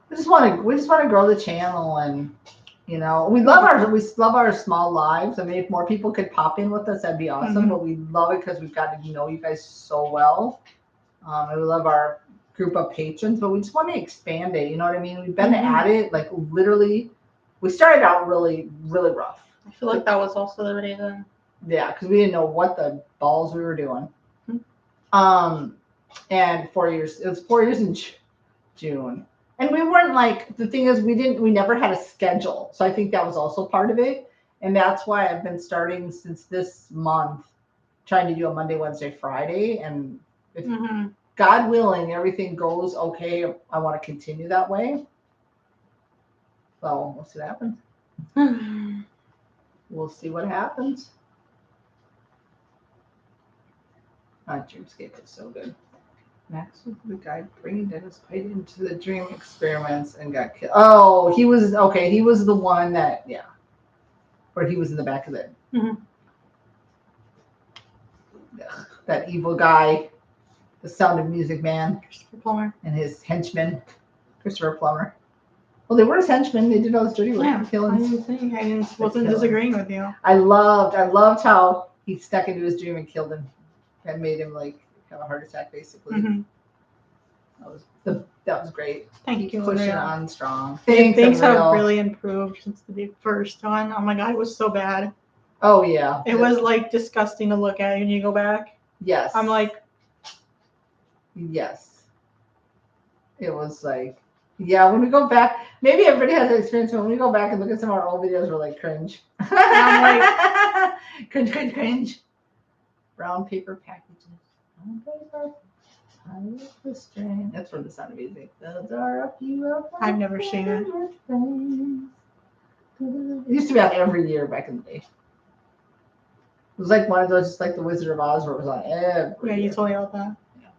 We just want to grow the channel, and we love our small lives. I mean, if more people could pop in with us, that'd be awesome. Mm-hmm. But we love it because we've got to know you guys so well. And we love our group of patrons, but we just want to expand it. You know what I mean? We've been at it like literally. We started out really, really rough. I feel like that was also the reason. Yeah, because we didn't know what the balls we were doing. Mm-hmm. And 4 years. It was 4 years in June. And we weren't like, the thing is, we never had a schedule. So I think that was also part of it. And that's why I've been starting since this month, trying to do a Monday, Wednesday, Friday. And if God willing, everything goes okay, I want to continue that way. So we'll see what happens. We'll see what happens. Dreamscape is so good. Max was the guy bringing Dennis Quaid into the dream experiments and got killed. Oh, he was okay. He was the one that where he was in the back of it. Mhm. That evil guy, the Sound of Music man, Christopher Plummer. and his henchman, Christopher Plummer. Well, they were his henchmen. They did all his dirty work. Yeah, Killings. I wasn't disagreeing with you. I loved how he stuck into his dream and killed him, and made him like have a heart attack, basically. Mm-hmm. That was great. Thank you. Pushing on strong. Things have really improved since the first one. Oh my god, it was so bad. Oh yeah. It was like disgusting to look at when you go back. Yes. I'm like. Yes. It was like, yeah. When we go back, maybe everybody has that experience. But when we go back and look at some of our old videos, we're like cringe. I'm like cringe. Brown paper packages. Brown paper. I love the string. That's from the Sound of Music. Those are a few of my I've never seen it. Things. It used to be on every year back in the day. It was like one of those, just like the Wizard of Oz, where it was on every year. You told me about that. Yeah.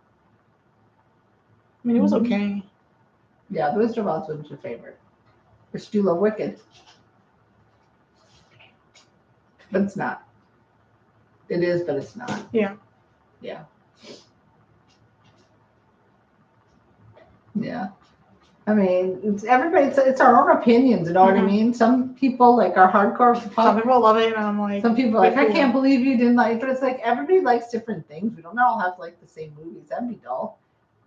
I mean, it was okay. Yeah, the Wizard of Oz was your favorite. But you do love Wicked. But it's not. It is, but it's not. Yeah. Yeah. Yeah. I mean, it's our own opinions, you know what I mean? Some people like are hardcore. Some people love it, and I'm like. Some people are like, I can't believe you didn't like it. But it's like everybody likes different things. We don't all have like the same movies. That'd be dull.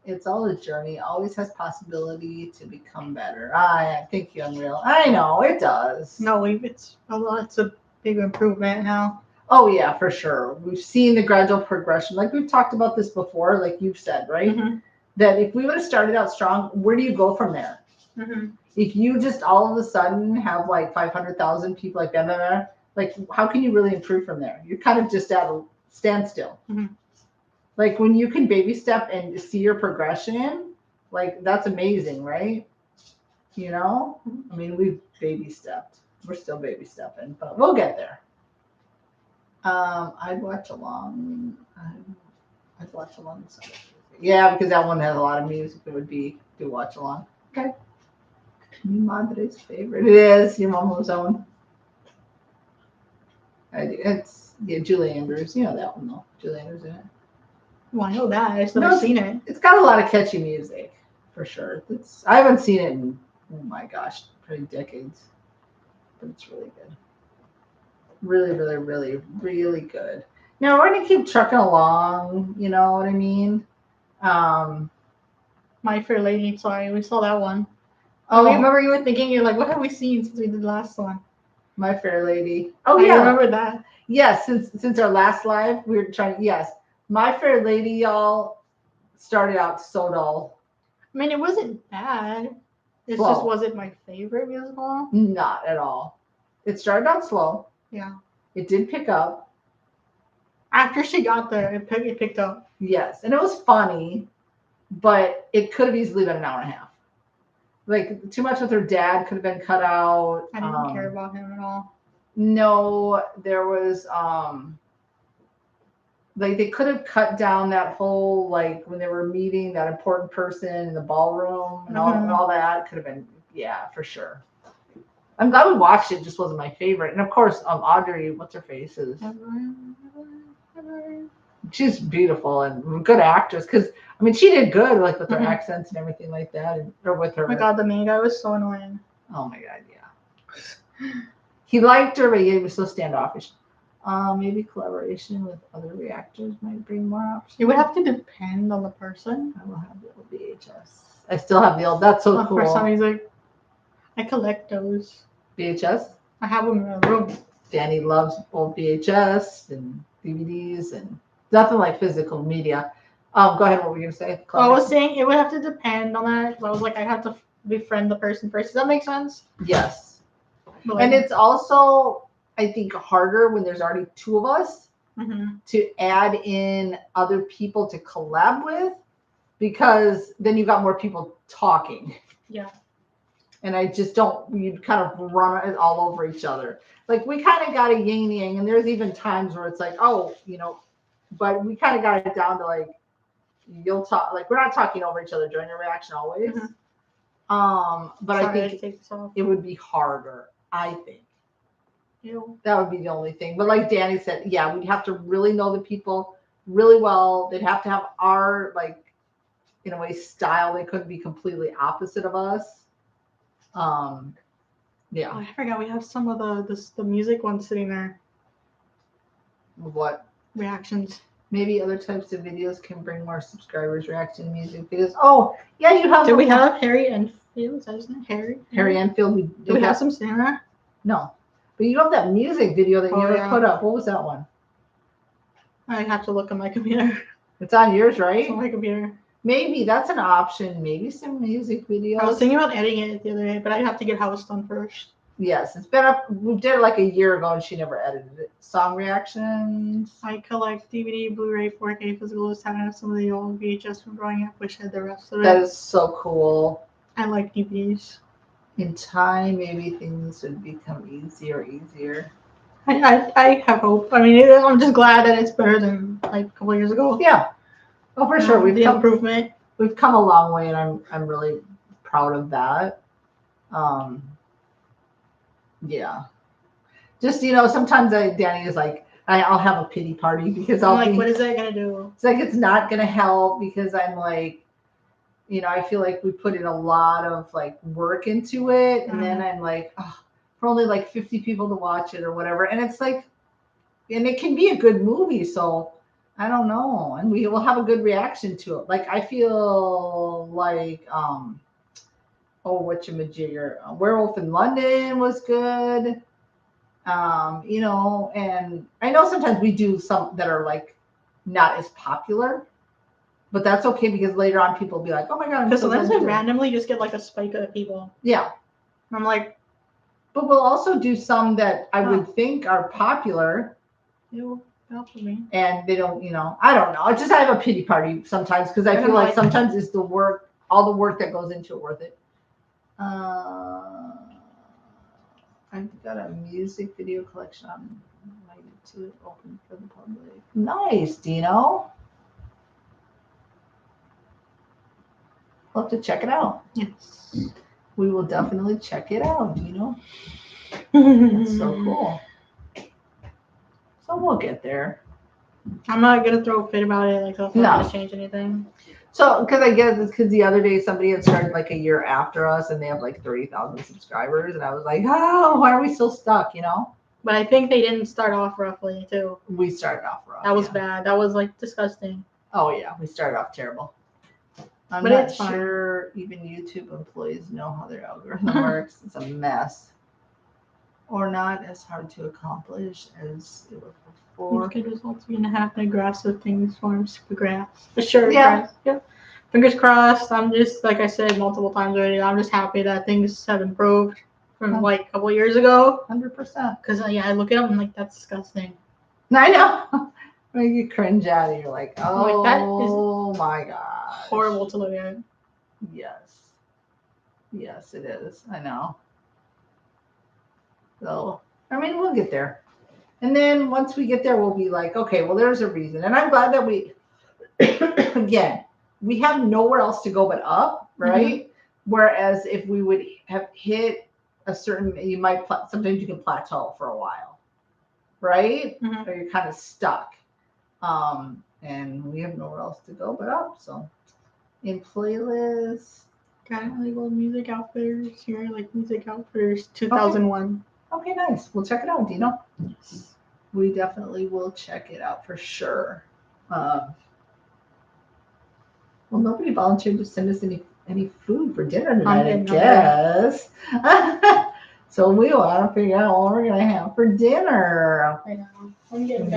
It's all a journey. Always has possibility to become better. I think you, Unreal. I know it does. No, it's a big improvement now. Oh yeah, for sure. We've seen the gradual progression. Like we've talked about this before, like you've said, right? Mm-hmm. That if we would have started out strong, where do you go from there? Mm-hmm. If you just all of a sudden have like 500,000 people like that, like how can you really improve from there? You're kind of just at a standstill. Mm-hmm. Like when you can baby step and see your progression, like that's amazing, right? You know, I mean, we've baby stepped. We're still baby stepping, but we'll get there. I'd watch along. I'd watch along. Yeah, because that one has a lot of music. It would be to watch along. Okay. Mi madre's favorite. It is. Your mom loves that one. It's Julie Andrews. You know that one though. Julie Andrews in it. Well, I know that. I've never seen it. It's got a lot of catchy music, for sure. I haven't seen it in, oh my gosh, probably decades. But it's really good. Really, really, really, really good. Now we're gonna keep trucking along. You know what I mean? My Fair Lady. Sorry, we saw that one. Oh, remember you were thinking, you're like, what have we seen since we did the last one? My Fair Lady. Oh yeah, I remember that. Yes, since our last live, we were trying. Yes, My Fair Lady, y'all, started out so dull. I mean, it wasn't bad. It just wasn't my favorite musical. Not at all. It started out slow. Yeah. It did pick up. After she got there, it picked up. Yes, and it was funny, but it could have easily been an hour and a half. Like, too much with her dad could have been cut out. I didn't care about him at all. No, there was, like, they could have cut down that whole, like, when they were meeting that important person in the ballroom and all that. Could have been, yeah, for sure. I'm glad we watched it. Just wasn't my favorite. And, of course, Audrey, what's her face is... She's beautiful and good actress. Because, I mean, she did good, like, with her accents and everything like that. Or with her... Oh, my God, the main guy was so annoying. Oh, my God, yeah. He liked her, but he was so standoffish. Maybe collaboration with other reactors might bring more options. It would have to depend on the person. I will have the old VHS. I still have the old. That's so cool. For some reason, I collect those. VHS? I have them in my room. Dani loves old VHS and DVDs and nothing like physical media. Go ahead. What were you going to say? I was saying it would have to depend on that. I was like, I have to befriend the person first. Does that make sense? Yes. And it's also, I think, harder when there's already two of us to add in other people to collab with, because then you got more people talking. Yeah. And I just don't, you kind of run it all over each other. Like, we kind of got a yin yang, and there's even times where it's like, oh, you know, but we kind of got it down to like you'll talk like we're not talking over each other during the reaction always. But Sorry, I think take this off. it would be harder. I think Ew. that would be the only thing. But like Dani said, yeah, we'd have to really know the people really well. They'd have to have our like in a way style. They couldn't be completely opposite of us. Yeah. Oh, I forgot we have some of the music ones sitting there. What? Reactions. Maybe other types of videos can bring more subscribers. Reaction music videos. Oh, yeah, you have. Do we have Harry Enfield? Is that his name? Harry Enfield. Do we have some sitting there? No, but you have that music video that you never put up. What was that one? I have to look on my computer. It's on yours, right? It's on my computer. Maybe that's an option. Maybe some music videos. I was thinking about editing it the other day, but I have to get house done first. Yes, it's been up. We did it like a year ago, and she never edited it. Song reactions. I collect DVD, Blu-ray, 4K physical discs, having some of the old VHS from growing up. Wish I had the rest of it. That is so cool. I like DVDs. In time, maybe things would become easier. I have hope. I mean, I'm just glad that it's better than like a couple of years ago. Yeah. Oh, for sure. We've come improvement. We've come a long way, and I'm really proud of that. Yeah. Just sometimes Dani is like, I'll have a pity party because I'm like, what is that gonna do? It's like it's not gonna help because I'm like, I feel like we put in a lot of like work into it, and then I'm like, oh, for only like 50 people to watch it or whatever, and it's like, and it can be a good movie, so I don't know, and we will have a good reaction to it. Like I feel like whatchamajigger, Werewolf in London was good. And I know sometimes we do some that are like not as popular, but that's okay because later on people will be like, oh my god, because sometimes I randomly just get like a spike of people. Yeah. I'm like, but we'll also do some that I would think are popular. Ew, help me. And they don't, I don't know. I have a pity party sometimes because I feel like sometimes it's all the work that goes into it worth it. I've got a music video collection on my YouTube open for the public. Nice, Dino. We'll have to check it out. Yes. We will definitely check it out, Dino. That's so cool. So we'll get there. I'm not going to throw a fit about it. Like, that's not going to change anything. So, because I guess it's because the other day somebody had started like a year after us and they have like 30,000 subscribers. And I was like, oh, why are we still stuck, But I think they didn't start off roughly, too. We started off rough. That was bad. That was like disgusting. Oh, yeah. We started off terrible. I'm but not sure even YouTube employees know how their algorithm works. It's a mess. Or not as hard to accomplish as it was before. Good results are going to happen. Grass of things forms the grass. For sure. Yeah. Grass. Yeah. Fingers crossed. I'm just, like I said multiple times already, I'm just happy that things have improved from like a couple years ago. 100%. Because, I look at them and I'm like, that's disgusting. I know. Make you cringe at it. You're like, oh, that is my God. Horrible to look at. Yes. Yes, it is. I know. So, I mean, we'll get there. And then once we get there, we'll be like, okay, well, there's a reason. And I'm glad that we, again, we have nowhere else to go but up, right? Mm-hmm. Whereas if we would have hit a certain, sometimes you can plateau for a while, right? Mm-hmm. Or you're kind of stuck. And we have nowhere else to go but up. So in playlists. Got labeled Music Outfitters here, like Music Outfitters 2001. Okay, nice. We'll check it out, Dino. Yes. We definitely will check it out for sure. Well, nobody volunteered to send us any food for dinner tonight, I guess. So we want to figure out what we're going to have for dinner. I know.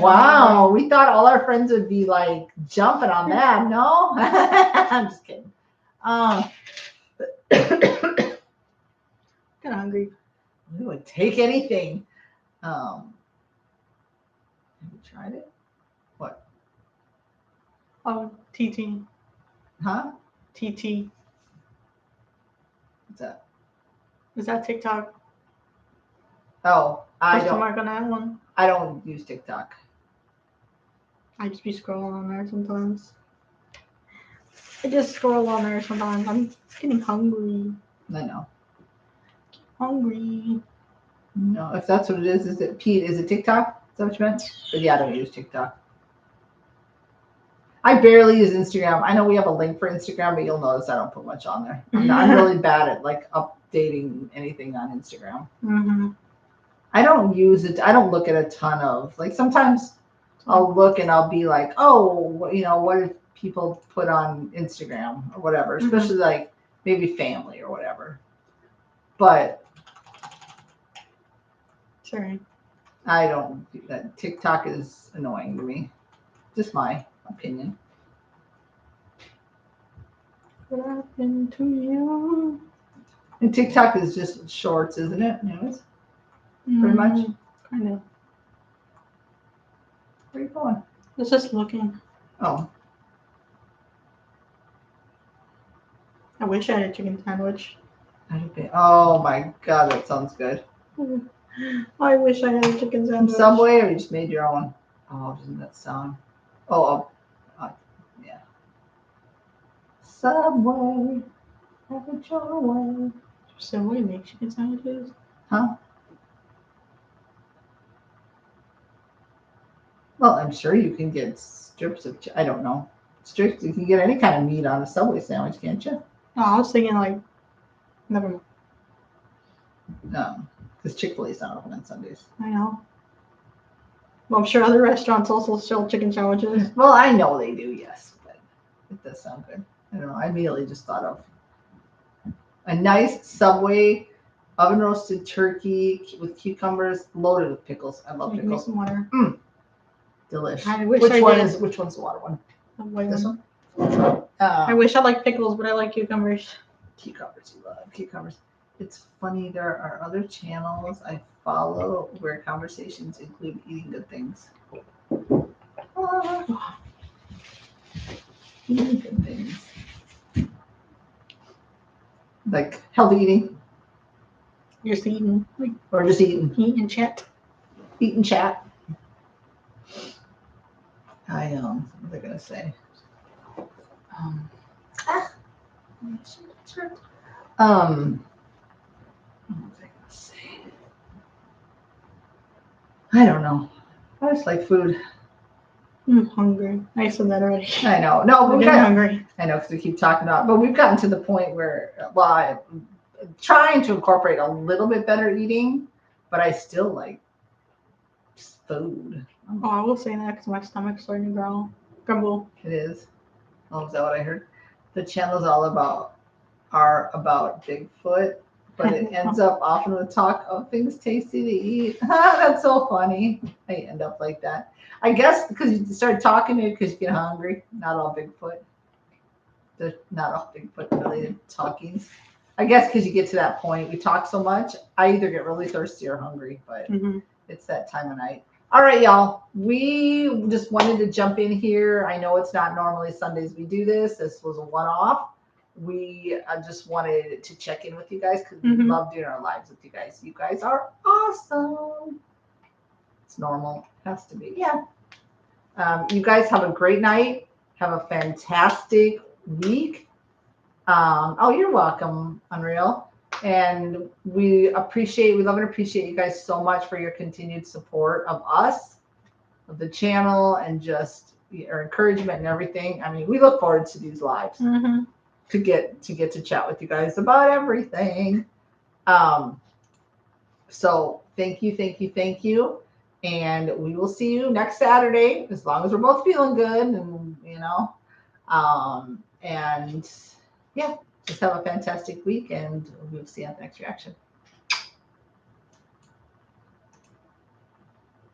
Wow, we thought all our friends would be like jumping on that. No? I'm just kidding. Kind of hungry. We would take anything. Have you tried it? What? Oh, TT. Huh? TT. What's that? Is that TikTok? Oh, I don't. Mark on that one. I don't use TikTok. I just be scrolling on there sometimes. I just scroll on there sometimes. I'm getting hungry. I know. Hungry. No, if that's what it is it Pete? Is it TikTok? Is that what you meant? But yeah, I don't use TikTok. I barely use Instagram. I know we have a link for Instagram, but you'll notice I don't put much on there. I'm really bad at like updating anything on Instagram. Mm-hmm. I don't use it. I don't look at a ton of like sometimes I'll look and I'll be like, oh, you know, what did people put on Instagram or whatever, especially like maybe family or whatever. But Sorry. I don't. That TikTok is annoying to me. Just my opinion. What happened to you? And TikTok is just shorts, isn't it? Anyways, pretty much. Kind of. Where are you going? I was just looking. Oh, I wish I had a chicken sandwich. oh my God, that sounds good. I wish I had a chicken From sandwich. Subway, or you just made your own? Oh, doesn't that sound? Oh, yeah. Subway, have it your way. Subway make chicken sandwiches? Huh? Well, I'm sure you can get strips of. I don't know. Strips. You can get any kind of meat on a Subway sandwich, can't you? No, I was thinking like, never mind. No, because Chick-fil-A's not open on Sundays. I know. Well, I'm sure other restaurants also sell chicken sandwiches. Well, I know they do, yes, but it does sound good. I don't know. I immediately just thought of a nice Subway oven roasted turkey with cucumbers loaded with pickles. I love Make me pickles. some water. Delish. I wish Which I one did. is? Which one's the water one? This one. I wish I liked pickles, but I like cucumbers. Cucumbers. You love cucumbers. It's funny. There are other channels I follow where conversations include eating good things. Eating good things. Like healthy eating. Just eating. Or just eating. Eat and chat. Eat and chat. What was I gonna say? What was I gonna say? I don't know. I just like food. I'm hungry. I said that already. I know. No, I'm getting hungry. I know because we keep talking about it, but we've gotten to the point where, well, I'm trying to incorporate a little bit better eating, but I still like food. Oh, I will say that because my stomach's starting to grumble. It is. Oh, is that what I heard? The channel's all about Bigfoot, but it ends up often with talk of things tasty to eat. That's so funny. I end up like that. I guess because you start talking to it because you get hungry. Not all Bigfoot. There's not all Bigfoot related talkings. I guess because you get to that point, we talk so much, I either get really thirsty or hungry, but it's that time of night. All right, y'all. We just wanted to jump in here. I know it's not normally Sundays we do this. This was a one-off. We just wanted to check in with you guys because we love doing our lives with you guys. You guys are awesome. It's normal. It has to be. Yeah. You guys have a great night. Have a fantastic week. Oh, you're welcome, Unreal. And we love and appreciate you guys so much for your continued support of us, of the channel, and just your encouragement and everything. I mean, we look forward to these lives to get to chat with you guys about everything. So thank you. And we will see you next Saturday, as long as we're both feeling good and, and yeah, just have a fantastic week and we'll see you at the next reaction.